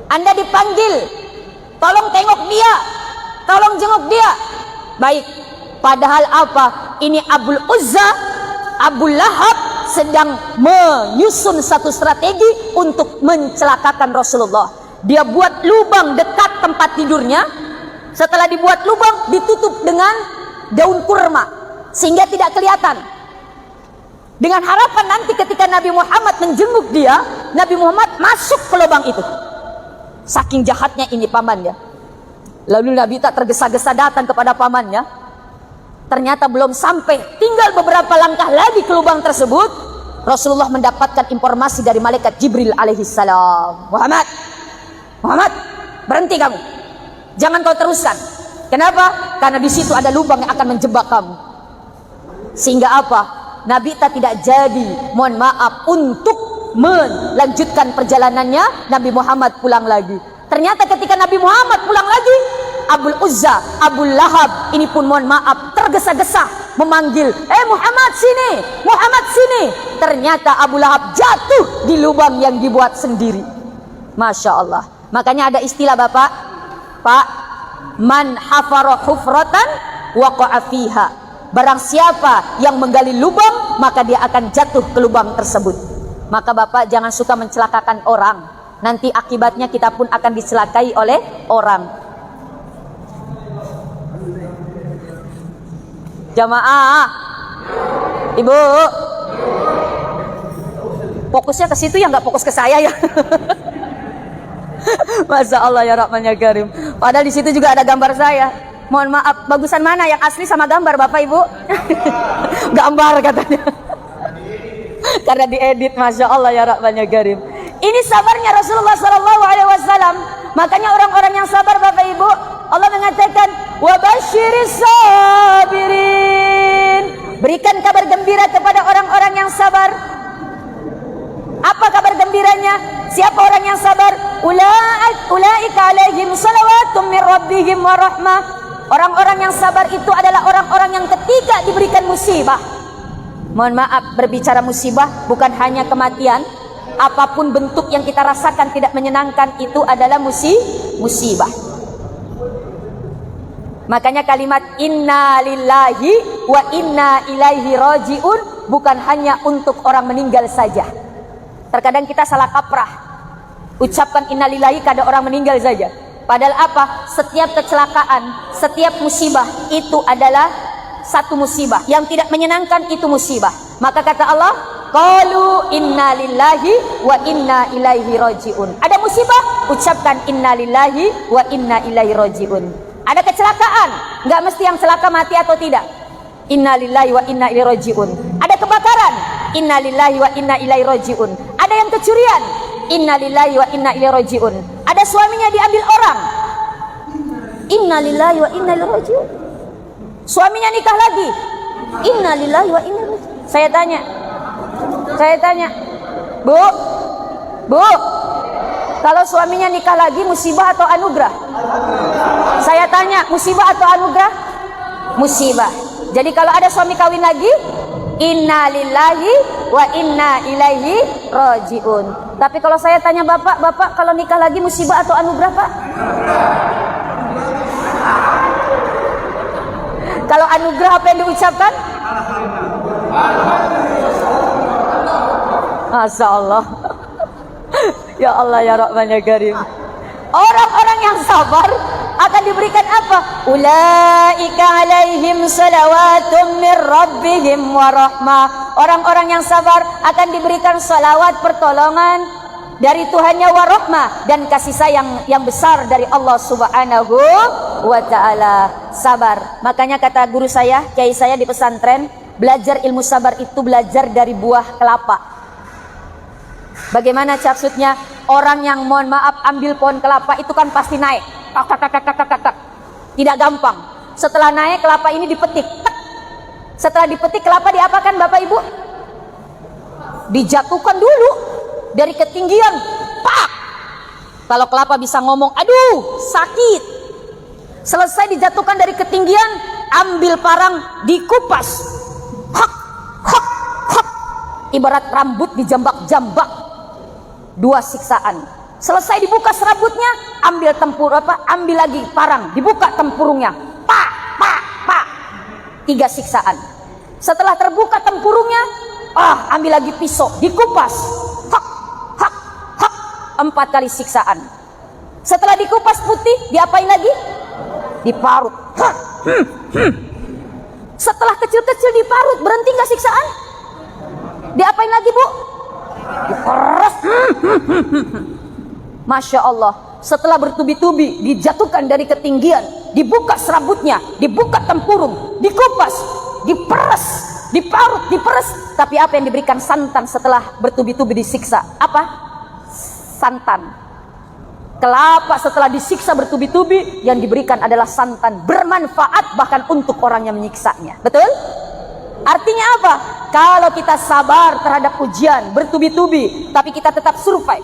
Speaker 1: Anda dipanggil. Tolong tengok dia. Tolong jenguk dia. Baik. Padahal apa? Ini Abul Uzza, Abu Lahab sedang menyusun satu strategi untuk mencelakakan Rasulullah. Dia buat lubang dekat tempat tidurnya. Setelah dibuat lubang, ditutup dengan daun kurma sehingga tidak kelihatan. Dengan harapan nanti ketika Nabi Muhammad menjenguk dia, Nabi Muhammad masuk ke lubang itu. Saking jahatnya ini pamannya. Lalu Nabi tak tergesa-gesa datang kepada pamannya. Ternyata belum sampai, tinggal beberapa langkah lagi ke lubang tersebut, Rasulullah mendapatkan informasi dari malaikat Jibril alaihissalam. Muhammad, berhenti kamu. Jangan kau teruskan. Kenapa? Karena di situ ada lubang yang akan menjebak kamu. Sehingga apa? Nabi tak tidak jadi, mohon maaf, untuk melanjutkan perjalanannya. Nabi Muhammad pulang lagi. Ternyata ketika Nabi Muhammad pulang lagi, Abul Uzza, Abu Lahab ini pun mohon maaf tergesa-gesa memanggil, Muhammad sini, Muhammad sini. Ternyata Abu Lahab jatuh di lubang yang dibuat sendiri. Masya Allah. Makanya ada istilah Bapak, Pak, man hafara hufratan waqa'a fiha. Barang siapa yang menggali lubang, maka dia akan jatuh ke lubang tersebut. Maka Bapak jangan suka mencelakakan orang. Nanti akibatnya kita pun akan dicelakai oleh orang. Jamaah, Ibu, fokusnya ke situ ya, nggak fokus ke saya ya. Masya Allah ya Rahman ya Karim. Padahal di situ juga ada gambar saya. Mohon maaf, bagusan mana yang asli sama gambar Bapak Ibu? Gambar katanya. Karena diedit, Masya Allah ya Rahman ya Karim. Ini sabarnya Rasulullah SAW. Makanya orang-orang yang sabar Bapak Ibu, Allah mengatakan, wa basyiris sabirin. Berikan kabar gembira kepada orang-orang yang sabar. Apa kabar gembiranya? Siapa orang yang sabar? Ulaika alaihim salawatum min rabbihim wa rahmah. Orang-orang yang sabar itu adalah orang-orang yang ketika diberikan musibah. Mohon maaf, berbicara musibah bukan hanya kematian, apapun bentuk yang kita rasakan tidak menyenangkan, itu adalah musibah. Makanya kalimat inna lillahi wa inna ilaihi rajiun bukan hanya untuk orang meninggal saja. Terkadang kita salah kaprah, ucapkan inna lillahi kada orang meninggal saja. Padahal apa? Setiap kecelakaan, setiap musibah itu adalah satu musibah. Yang tidak menyenangkan itu musibah. Maka kata Allah, qalu inna lillahi wa inna ilaihi rajiun. Ada musibah, ucapkan inna lillahi wa inna ilaihi rajiun. Ada kecelakaan, nggak mesti yang celaka mati atau tidak. Inna lillahi wa inna ilaihi rajiun. Ada kebakaran, inna lillahi wa inna ilaihi rajiun. Ada yang kecurian, inna lillahi wa inna ilaihi rajiun. Ada suaminya diambil orang, inna lillahi wa inna ilaihi rajiun. Suaminya nikah lagi, inna lillahi wa inna ilaihi rajiun. Saya tanya, Bu, kalau suaminya nikah lagi musibah atau anugerah? Saya tanya, musibah atau anugerah? Musibah. Jadi kalau ada suami kawin lagi, inna lillahi wa inna ilaihi rajiun. Tapi kalau saya tanya bapak kalau nikah lagi musibah atau anugerah, Pak? Kalau anugerah apa yang diucapkan? Masya Allah. Ya Allah ya Rahman ya Karim. Orang-orang yang sabar akan diberikan apa? Ulaika alaihim salawatum mir rabbihim wa rahmah. Orang-orang yang sabar akan diberikan salawat pertolongan dari Tuhannya wa rahmah, dan kasih sayang yang besar dari Allah Subhanahu wa taala. Sabar. Makanya kata guru saya, kiai saya di pesantren, belajar ilmu sabar itu belajar dari buah kelapa. Bagaimana maksudnya? Orang yang mohon maaf ambil pohon kelapa itu kan pasti naik. Tak. Tidak gampang. Setelah naik kelapa ini dipetik. Tak. Setelah dipetik kelapa diapakan Bapak Ibu? Dijatuhkan dulu dari ketinggian. Pak. Kalau kelapa bisa ngomong, aduh sakit. Selesai dijatuhkan dari ketinggian, ambil parang dikupas. Hak. Ibarat rambut dijambak-jambak. 2 siksaan. Selesai dibuka serabutnya, ambil lagi parang, dibuka tempurungnya. Pak. 3 siksaan. Setelah terbuka tempurungnya, ambil lagi pisau, dikupas. Hak. 4 kali siksaan. Setelah dikupas putih, diapain lagi? Diparut. Setelah kecil-kecil diparut, berhenti nggak siksaan? Diapain lagi, Bu? Diperes. Masya Allah. Setelah bertubi-tubi dijatuhkan dari ketinggian, dibuka serabutnya, dibuka tempurung, dikupas, diperes, diperes. Tapi apa yang diberikan? Santan. Setelah bertubi-tubi disiksa, apa? Santan. Kelapa setelah disiksa bertubi-tubi, yang diberikan adalah santan. Bermanfaat bahkan untuk orang yang menyiksanya. Betul? Artinya apa? Kalau kita sabar terhadap ujian bertubi-tubi, tapi kita tetap survive,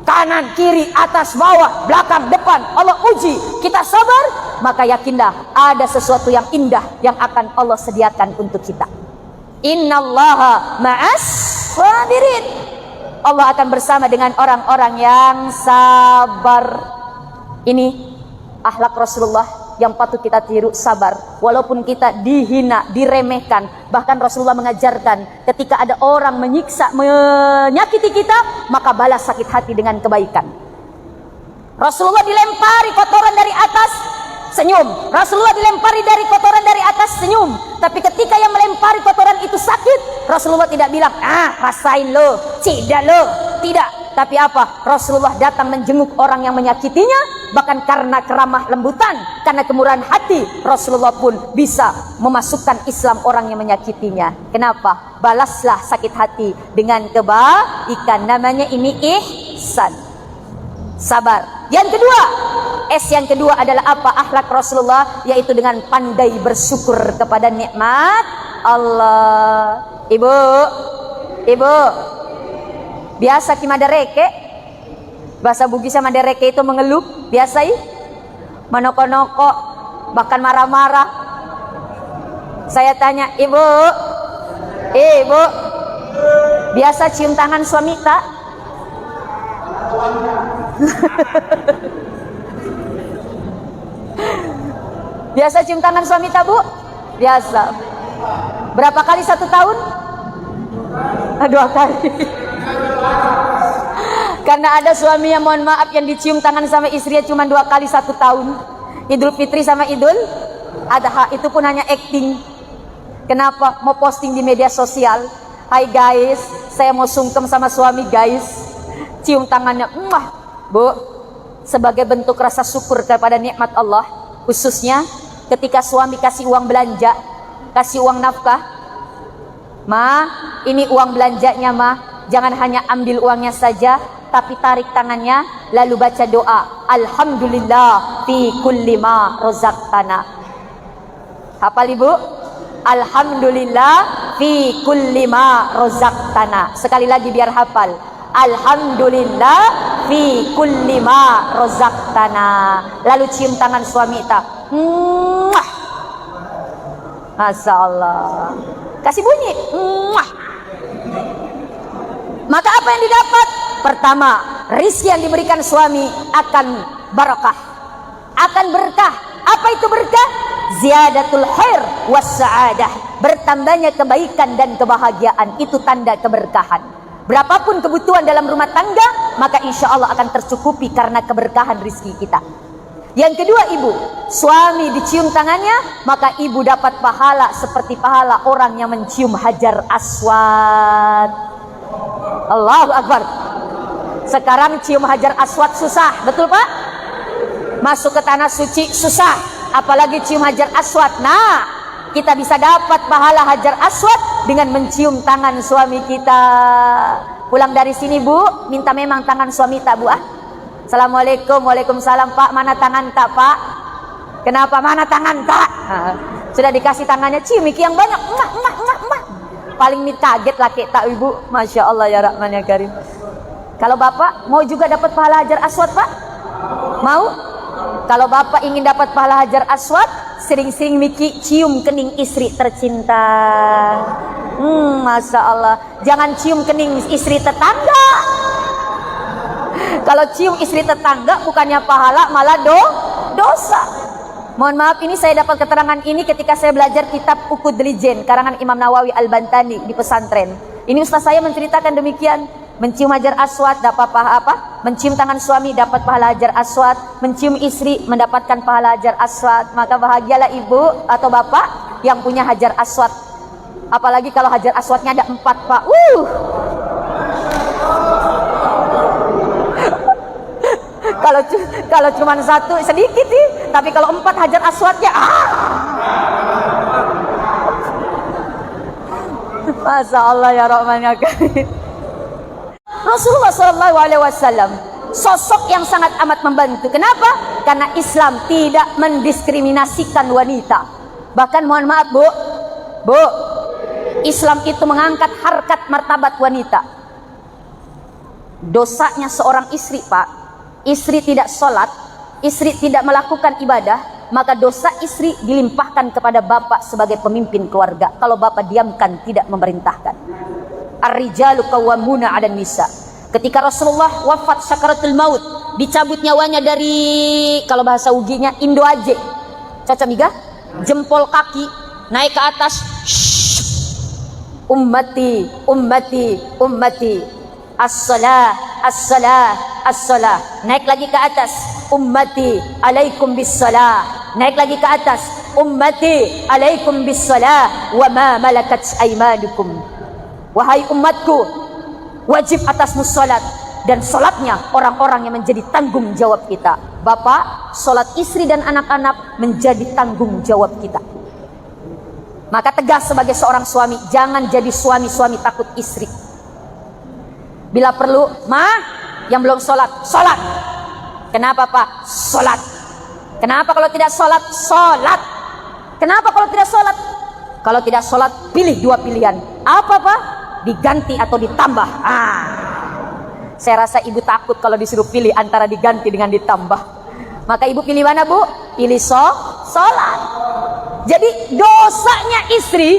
Speaker 1: kanan, kiri, atas, bawah, belakang, depan, Allah uji, kita sabar, maka yakinlah ada sesuatu yang indah yang akan Allah sediakan untuk kita. Innallaha ma'as sabirin. Allah akan bersama dengan orang-orang yang sabar. Ini akhlak Rasulullah yang patut kita tiru, sabar. Walaupun kita dihina, diremehkan, bahkan Rasulullah mengajarkan ketika ada orang menyiksa, menyakiti kita, maka balas sakit hati dengan kebaikan. Rasulullah dilempari kotoran dari atas, senyum. Rasulullah dilempari dari kotoran dari atas, senyum. Tapi ketika yang melempari kotoran itu sakit, Rasulullah tidak bilang, rasain lo, cida lo. Tidak. Tapi apa? Rasulullah datang menjenguk orang yang menyakitinya, bahkan karena keramah lembutan, karena kemurahan hati, Rasulullah pun bisa memasukkan Islam orang yang menyakitinya. Kenapa? Balaslah sakit hati dengan kebaikan. Namanya ini ihsan. Sabar. Yang kedua, yang kedua adalah apa? Akhlak Rasulullah, yaitu dengan pandai bersyukur kepada nikmat Allah. Ibu, biasa ki madereke, bahasa Bugis madereke itu mengeluh, biasa menoko-noko, bahkan marah-marah. Saya tanya, ibu, biasa cium tangan suami tak? Biasa cium tangan suami tak, Bu? Biasa. Berapa kali 1 tahun? 2 kali. Karena ada suami yang mohon maaf yang dicium tangan sama istrinya cuma 2 kali 1 tahun. Idul Fitri sama Idul Adha, itu pun hanya acting. Kenapa? Mau posting di media sosial. Hai guys, saya mau sungkem sama suami guys. Cium tangannya, Bu, sebagai bentuk rasa syukur kepada nikmat Allah. Khususnya ketika suami kasih uang belanja, kasih uang nafkah. Ma, ini uang belanjanya, Ma. Jangan hanya ambil uangnya saja, tapi tarik tangannya, lalu baca doa. Alhamdulillah fi kulli ma razaqtana. Hafal Ibu? Alhamdulillah fi kulli ma razaqtana. Sekali lagi biar hafal. Alhamdulillah fi kulli ma razaqtana. Lalu cium tangan suami tak. Masya Allah. Kasih bunyi. Maka apa yang didapat? Pertama, rizki yang diberikan suami akan barakah, akan berkah. Apa itu berkah? Ziyadatul khair was sa'adah. Bertambahnya kebaikan dan kebahagiaan, itu tanda keberkahan. Berapapun kebutuhan dalam rumah tangga, maka insya Allah akan tercukupi karena keberkahan rizki kita. Yang kedua, Ibu, suami dicium tangannya, maka ibu dapat pahala seperti pahala orang yang mencium Hajar Aswad. Allahu Akbar. Sekarang cium Hajar Aswad susah, betul Pak? Masuk ke tanah suci susah, apalagi cium Hajar Aswad. Nah, kita bisa dapat pahala Hajar Aswad dengan mencium tangan suami kita. Pulang dari sini, Bu, minta memang tangan suami tak, Bu? Assalamualaikum, waalaikumsalam, Pak. Mana tangan tak, Pak? Kenapa mana tangan tak? Sudah dikasih tangannya, cium iki yang banyak. Paling kaget laki tak, Ibu. Masya Allah ya Rahman ya Karim. Kalau Bapak mau juga dapat pahala Hajar Aswad, Pak? Mau? Kalau Bapak ingin dapat pahala Hajar Aswad, sering-sering Miki cium kening istri tercinta. Masya Allah. Jangan cium kening istri tetangga. Kalau cium istri tetangga bukannya pahala, malah dosa. Mohon maaf, ini saya dapat keterangan ini ketika saya belajar kitab Uqud Delijen karangan Imam Nawawi Al-Bantani di pesantren. Ini ustaz saya menceritakan demikian. Mencium Hajar Aswad dapat pahala apa? Mencium tangan suami dapat pahala Hajar Aswad, mencium istri mendapatkan pahala Hajar Aswad. Maka bahagialah ibu atau bapak yang punya Hajar Aswad. Apalagi kalau Hajar Aswadnya ada 4, Pak. Kalau cuma 1 sedikit sih, tapi kalau 4 Hajar Aswadnya, Masya Allah ya Rahman ya Karim. Rasulullah SAW sosok yang sangat amat membantu. Kenapa? Karena Islam tidak mendiskriminasikan wanita. Bahkan mohon maaf, Bu, Islam itu mengangkat harkat martabat wanita. Dosanya seorang istri, Pak, istri tidak sholat, istri tidak melakukan ibadah, maka dosa istri dilimpahkan kepada bapak sebagai pemimpin keluarga. Kalau bapak diamkan, tidak memerintahkan. Ar-rijalu qawwamuna 'alan nisa. Ketika Rasulullah wafat sakaratul maut, dicabut nyawanya dari, kalau bahasa uginya, Indo aja. Caca miga, jempol kaki naik ke atas. Ummati, ummati, ummati. As-salah, as-salah, as-salah. Naik lagi ke atas. Ummati, alaikum bis-salah. Naik lagi ke atas. Ummati, alaikum bis-salah wa ma malakat aymanukum. Wahai umatku, wajib atasmu salat, dan salatnya orang-orang yang menjadi tanggung jawab kita. Bapak, salat istri dan anak-anak menjadi tanggung jawab kita. Maka tegas sebagai seorang suami, jangan jadi suami-suami takut istri. Bila perlu, yang belum sholat, sholat. Kenapa, Pak? Sholat. Kenapa kalau tidak sholat? Sholat. Kenapa kalau tidak sholat? Kalau tidak sholat, pilih 2 pilihan. Apa, Pak? Diganti atau ditambah. Saya rasa ibu takut kalau disuruh pilih antara diganti dengan ditambah. Maka ibu pilih mana, Bu? Pilih sholat. Jadi dosanya istri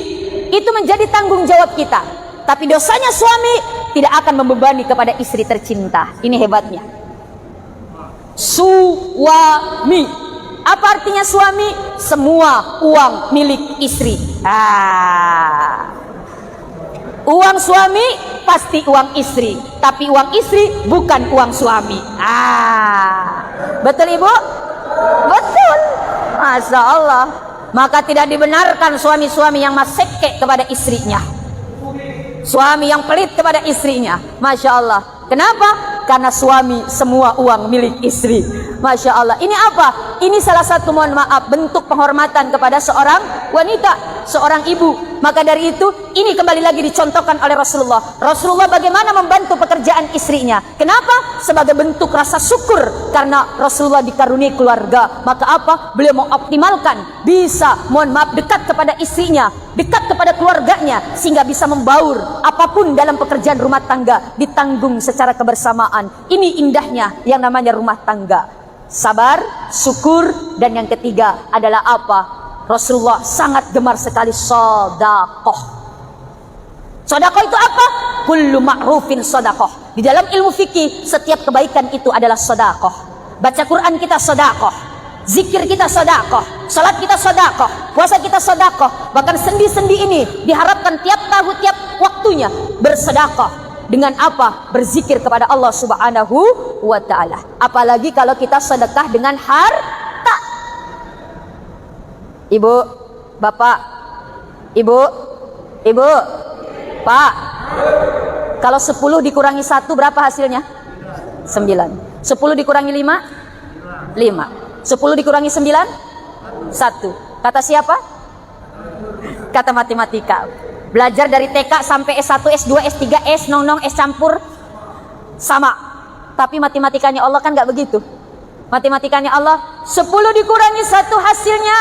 Speaker 1: itu menjadi tanggung jawab kita. Tapi dosanya suami tidak akan membebani kepada istri tercinta. Ini hebatnya. Suami. Apa artinya suami? Semua uang milik istri. Uang suami pasti uang istri, tapi uang istri bukan uang suami. Betul Ibu? Betul. Masya Allah. Maka tidak dibenarkan suami-suami yang maseke kepada istrinya, suami yang pelit kepada istrinya. Masya Allah. Kenapa? Karena suami semua uang milik istri. Masya Allah. Ini apa? Ini salah satu, mohon maaf, bentuk penghormatan kepada seorang wanita, seorang ibu. Maka dari itu, ini kembali lagi dicontohkan oleh Rasulullah. Rasulullah bagaimana membantu pekerjaan istrinya. Kenapa? Sebagai bentuk rasa syukur. Karena Rasulullah dikaruniai keluarga. Maka apa? Beliau mengoptimalkan. Bisa, mohon maaf, dekat kepada istrinya, dekat kepada keluarganya, sehingga bisa membaur apapun dalam pekerjaan rumah tangga, ditanggung secara kebersamaan. Ini indahnya yang namanya rumah tangga. Sabar, syukur, dan yang ketiga adalah apa? Rasulullah sangat gemar sekali sedekah. Sedekah itu apa? Kullu ma'rufin sedekah. Di dalam ilmu fikih, setiap kebaikan itu adalah sedekah. Baca Quran kita sedekah, zikir kita sedekah, salat kita sedekah, puasa kita sedekah. Bahkan sendi-sendi ini diharapkan tiap tahun, tiap waktunya bersedekah. Dengan apa? Berzikir kepada Allah Subhanahu wa ta'ala. Apalagi kalau kita sedekah dengan harta. Ibu, bapak, ibu, pak. Kalau 10 dikurangi 1 berapa hasilnya? 9. 10 dikurangi 5? 5. 10 dikurangi 9? 1. Kata siapa? Kata matematika. Belajar dari TK sampai S1, S2, S3, S, nong-nong, S campur sama. Tapi matematikanya Allah kan gak begitu. Matematikanya Allah 10 dikurangi 1 hasilnya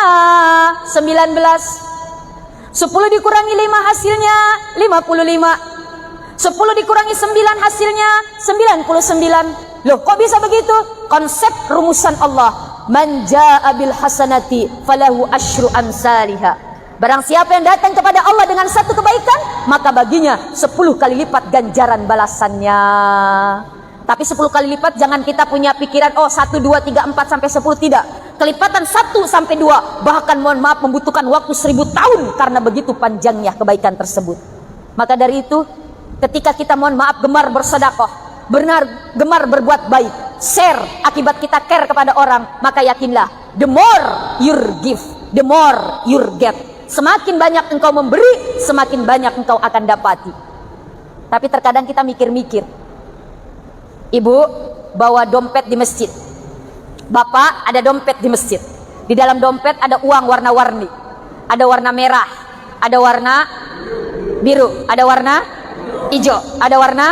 Speaker 1: 19. 10 dikurangi 5 hasilnya 55. 10 dikurangi 9 hasilnya 99. Loh, kok bisa begitu? Konsep rumusan Allah. Man jaa bil hasanati falahu asyru amsalihha. Barang siapa yang datang kepada Allah dengan satu kebaikan, maka baginya 10 kali lipat ganjaran balasannya. Tapi 10 kali lipat jangan kita punya pikiran, oh 1, 2, 3, 4 sampai 10, tidak. Kelipatan 1 sampai 2, bahkan mohon maaf membutuhkan waktu 1000 tahun karena begitu panjangnya kebaikan tersebut. Maka dari itu, ketika kita mohon maaf gemar bersedekah, benar gemar berbuat baik, share akibat kita care kepada orang, maka yakinlah, the more you give, the more you get. Semakin banyak engkau memberi, semakin banyak engkau akan dapati. Tapi terkadang kita mikir-mikir. Ibu bawa dompet di masjid, bapak ada dompet di masjid. Di dalam dompet ada uang warna-warni. Ada warna merah, ada warna biru, ada warna hijau, ada warna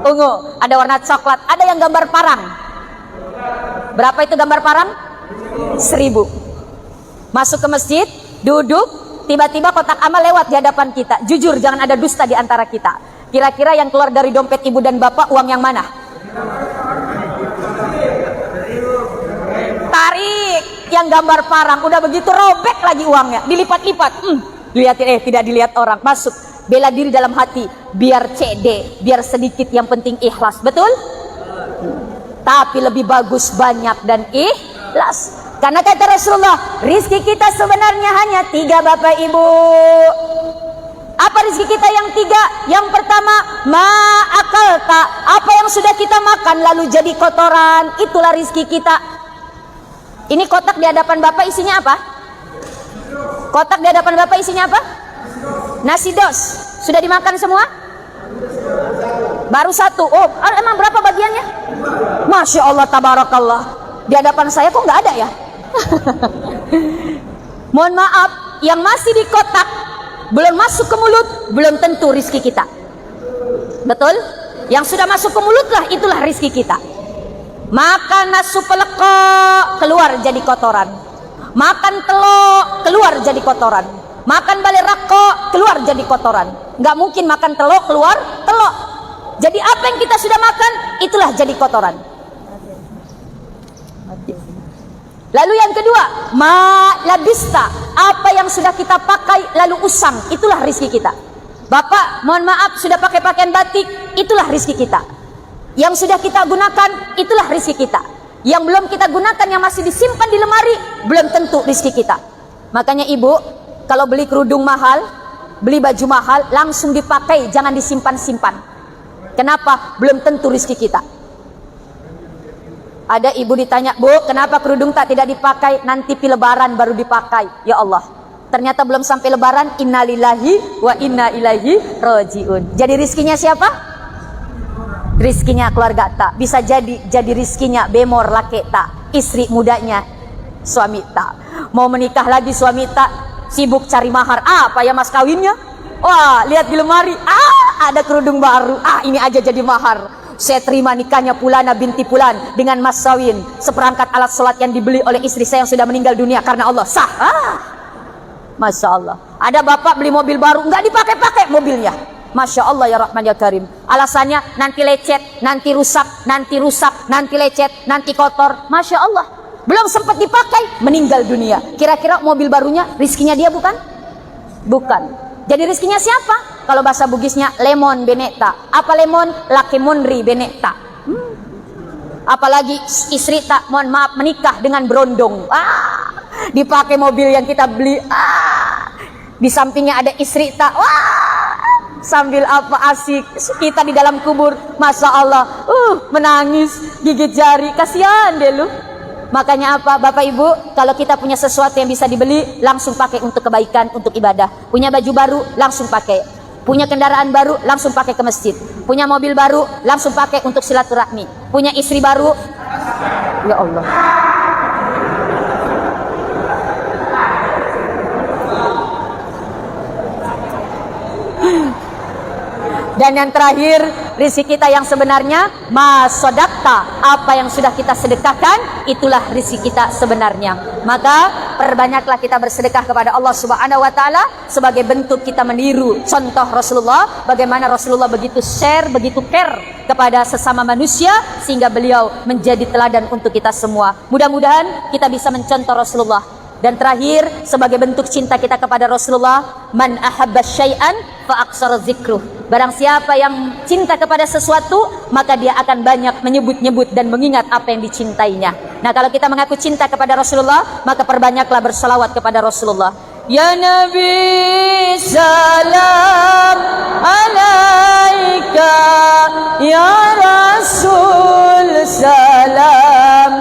Speaker 1: ungu, ada warna coklat, ada yang gambar parang. Berapa itu gambar parang? 1000. Masuk ke masjid, duduk, tiba-tiba kotak amal lewat di hadapan kita. Jujur, jangan ada dusta di antara kita. Kira-kira yang keluar dari dompet ibu dan bapak uang yang mana? Tarik yang gambar parang. Udah begitu robek lagi uangnya, dilipat-lipat. Lihatin, tidak dilihat orang. Masuk, bela diri dalam hati. Biar CD, biar sedikit, yang penting ikhlas. Betul? Tapi lebih bagus banyak dan ikhlas. Karena kata Rasulullah, rizki kita sebenarnya hanya 3 Bapak Ibu. Apa rizki kita yang 3? Yang pertama, ma'akalta. Apa yang sudah kita makan lalu jadi kotoran, itulah rizki kita. Ini kotak di hadapan Bapak isinya apa? Kotak di hadapan Bapak isinya apa? Nasi dos. Sudah dimakan semua? Baru 1. Oh, emang berapa bagiannya? Masya Allah, tabarakallah. Di hadapan saya kok nggak ada ya? Mohon maaf, yang masih di kotak belum masuk ke mulut, belum tentu rizki kita. Betul? Yang sudah masuk ke mulut lah, itulah rizki kita. Makan nasu peleko, keluar jadi kotoran. Makan telok, keluar jadi kotoran. Makan balai rako, keluar jadi kotoran. Nggak mungkin makan telok, keluar telok. Jadi apa yang kita sudah makan, itulah jadi kotoran. Lalu yang kedua, ma labista, apa yang sudah kita pakai lalu usang, itulah rizki kita. Bapak, mohon maaf sudah pakai pakaian batik, itulah rizki kita. Yang sudah kita gunakan, itulah rizki kita. Yang belum kita gunakan, yang masih disimpan di lemari, belum tentu rizki kita. Makanya ibu, kalau beli kerudung mahal, beli baju mahal, langsung dipakai, jangan disimpan-simpan. Kenapa? Belum tentu rizki kita. Ada ibu ditanya, Bu, kenapa kerudung tak tidak dipakai? Nanti pi lebaran baru dipakai. Ya Allah, ternyata belum sampai lebaran, innalillahi wa inna ilaihi rajiun. Jadi rizkinya siapa? Rizkinya keluarga tak. Bisa jadi rizkinya bemor laki tak, istri mudanya suami tak. Mau menikah lagi suami tak, sibuk cari mahar. Apa ya mas kawinnya? Wah, lihat di lemari, ada kerudung baru. Ini aja jadi mahar. Saya terima nikahnya Pulana binti Pulan dengan mas kawin, seperangkat alat sholat yang dibeli oleh istri saya yang sudah meninggal dunia karena Allah. Sah. Masya Allah. Ada bapak beli mobil baru, nggak dipakai-pakai mobilnya. Masya Allah ya Rahman ya Karim. Alasannya nanti lecet, nanti rusak, nanti lecet, nanti kotor. Masya Allah. Belum sempat dipakai, meninggal dunia. Kira-kira mobil barunya rizkinya dia bukan? Bukan. Jadi rizkinya siapa? Kalau bahasa Bugisnya lemon benekta. Apa lemon? Laki monri benekta. Apalagi istri tak, mohon maaf, menikah dengan berondong. Dipakai mobil yang kita beli. Di sampingnya ada istri tak. Sambil apa asik kita di dalam kubur. Masya Allah, menangis, gigit jari. Kasihan deh lu. Makanya apa Bapak Ibu, kalau kita punya sesuatu yang bisa dibeli, langsung pakai untuk kebaikan, untuk ibadah. Punya baju baru, langsung pakai. Punya kendaraan baru, langsung pakai ke masjid. Punya mobil baru, langsung pakai untuk silaturahmi. Punya istri baru, ya Allah. Dan yang terakhir, rizki kita yang sebenarnya masodakta. Apa yang sudah kita sedekahkan, itulah rizki kita sebenarnya. Maka perbanyaklah kita bersedekah kepada Allah Subhanahu wa Ta'ala sebagai bentuk kita meniru contoh Rasulullah. Bagaimana Rasulullah begitu share, begitu care kepada sesama manusia, sehingga beliau menjadi teladan untuk kita semua. Mudah-mudahan kita bisa mencontoh Rasulullah. Dan terakhir, sebagai bentuk cinta kita kepada Rasulullah, man ahabba syai'an fa aqsara dzikruh. Barang siapa yang cinta kepada sesuatu, maka dia akan banyak menyebut-nyebut dan mengingat apa yang dicintainya. Nah, kalau kita mengaku cinta kepada Rasulullah, maka perbanyaklah berselawat kepada Rasulullah. Ya Nabi salam alaika, ya Rasul salam,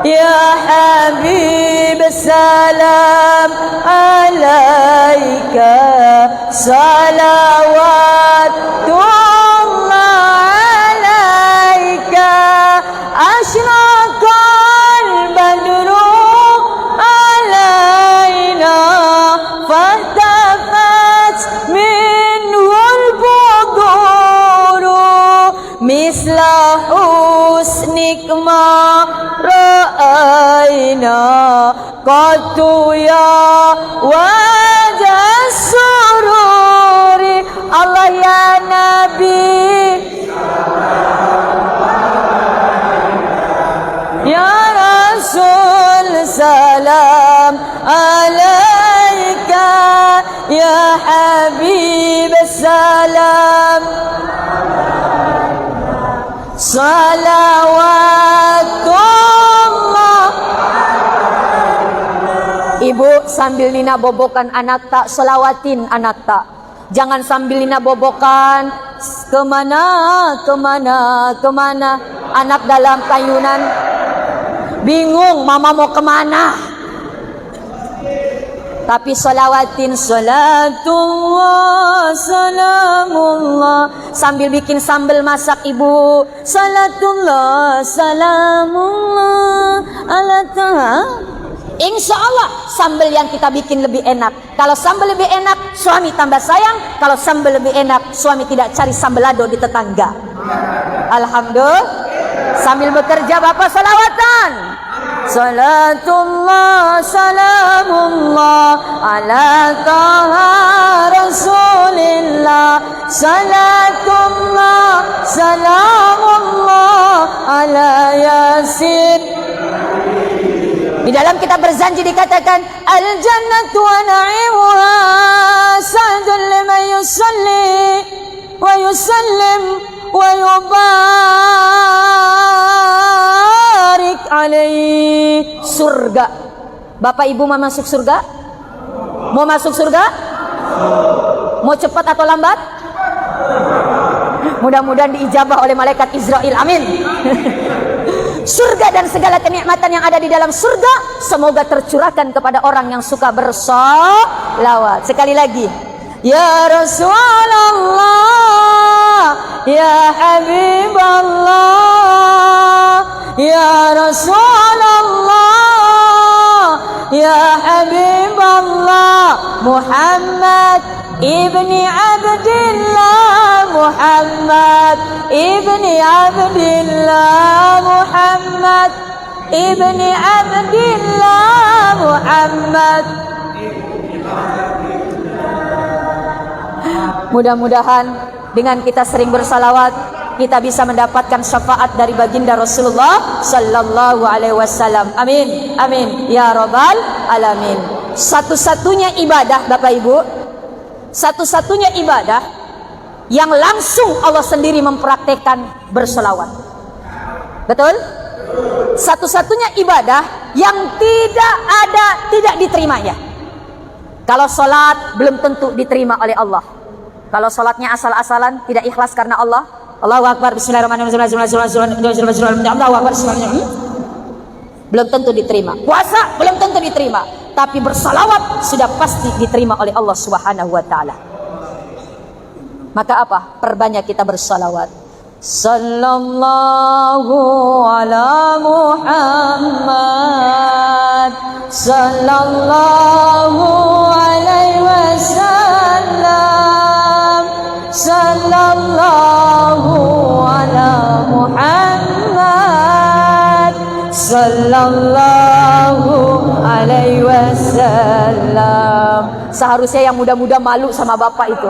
Speaker 1: ya Habib salam alaika, salawatullah alaika, asyraqal badru alaina, fahtafat minhul buduru, misla husnik ma ra'ayna qatu ya wajah sururi. Allah ya Nabi, ya Rasul salam alaika, ya Habib salam, salawatullah. Ibu sambil Nina bobokan anak tak, selawatin anak tak. Jangan sambil Nina bobokan kemana anak dalam kayunan bingung mama mau kemana. Tapi solawatin salatullah salamullah, sambil bikin sambal masak ibu, salatullah salamullah ala taha. Insya Allah sambal yang kita bikin lebih enak. Kalau sambal lebih enak, suami tambah sayang. Kalau sambal lebih enak, suami tidak cari sambelado di tetangga. Alhamdulillah. Sambil bekerja bapak salawatan. Salatullah salamullah ala taha rasulillah, salatullah salamullah ala yasin. Di dalam kitab berjanji dikatakan al-jannatu wa na'imuha sa'dun liman yusalli wa yusallim wa yubarik alaihi. Surga. Bapak Ibu mau masuk surga? Mau masuk surga? Mau cepat atau lambat? Mudah-mudahan diijabah oleh malaikat Israel. Amin. Surga dan segala kenikmatan yang ada di dalam surga semoga tercurahkan kepada orang yang suka bersolawat. Sekali lagi, ya Rasulullah, ya Habiballah, ya Rasulullah, ya Habiballah, Muhammad ibni Abdillah, Muhammad ibni Abdillah, Muhammad ibni Abdillah, Muhammad. Mudah-mudahan dengan kita sering bersalawat kita bisa mendapatkan syafaat dari baginda Rasulullah sallallahu alaihi wasallam. Amin. Amin ya rabbal alamin. Satu-satunya ibadah Bapak Ibu, satu-satunya ibadah yang langsung Allah sendiri mempraktekkan berselawat. Betul? Satu-satunya ibadah yang tidak diterimanya. Kalau sholat belum tentu diterima oleh Allah. Kalau sholatnya asal-asalan, tidak ikhlas karena Allah, Allahu Akbar, Bismillahirrahmanirrahim, Allahu Akbar, belum tentu diterima. Puasa belum tentu diterima. Tapi bersalawat sudah pasti diterima oleh Allah Subhanahu wa taala. Maka apa? Perbanyak kita bersalawat. Sallallahu ala Muhammad, sallallahu alaihi wasallam, sallallahu ala Muhammad, sallallahu alaihi wasallam. Seharusnya yang muda-muda malu sama bapak itu.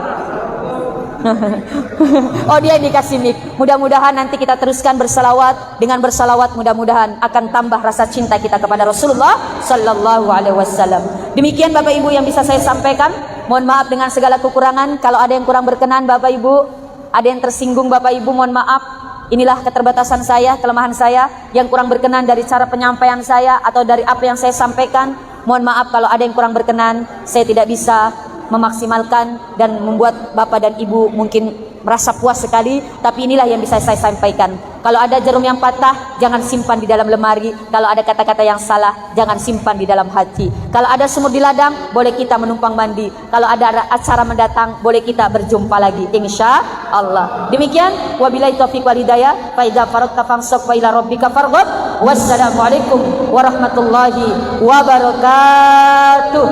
Speaker 1: Oh, dia yang dikasih mic. Mudah-mudahan nanti kita teruskan bersalawat. Dengan bersalawat mudah-mudahan akan tambah rasa cinta kita kepada Rasulullah sallallahu alaihi wasallam. Demikian Bapak Ibu yang bisa saya sampaikan. Mohon maaf dengan segala kekurangan. Kalau ada yang kurang berkenan Bapak Ibu, ada yang tersinggung Bapak Ibu, mohon maaf. Inilah keterbatasan saya, kelemahan saya, yang kurang berkenan dari cara penyampaian saya atau dari apa yang saya sampaikan. Mohon maaf kalau ada yang kurang berkenan. Saya tidak bisa memaksimalkan dan membuat Bapak dan Ibu mungkin merasa puas sekali, tapi inilah yang bisa saya sampaikan. Kalau ada jarum yang patah, jangan simpan di dalam lemari. Kalau ada kata-kata yang salah, jangan simpan di dalam hati. Kalau ada semut di ladang, boleh kita menumpang mandi. Kalau ada acara mendatang, boleh kita berjumpa lagi, insya Allah. Demikian, wabillahi taufiq wal hidayah. Fa idza faragta fansab wa ila rabbika farghab. Wassalamualaikum warahmatullahi wabarakatuh.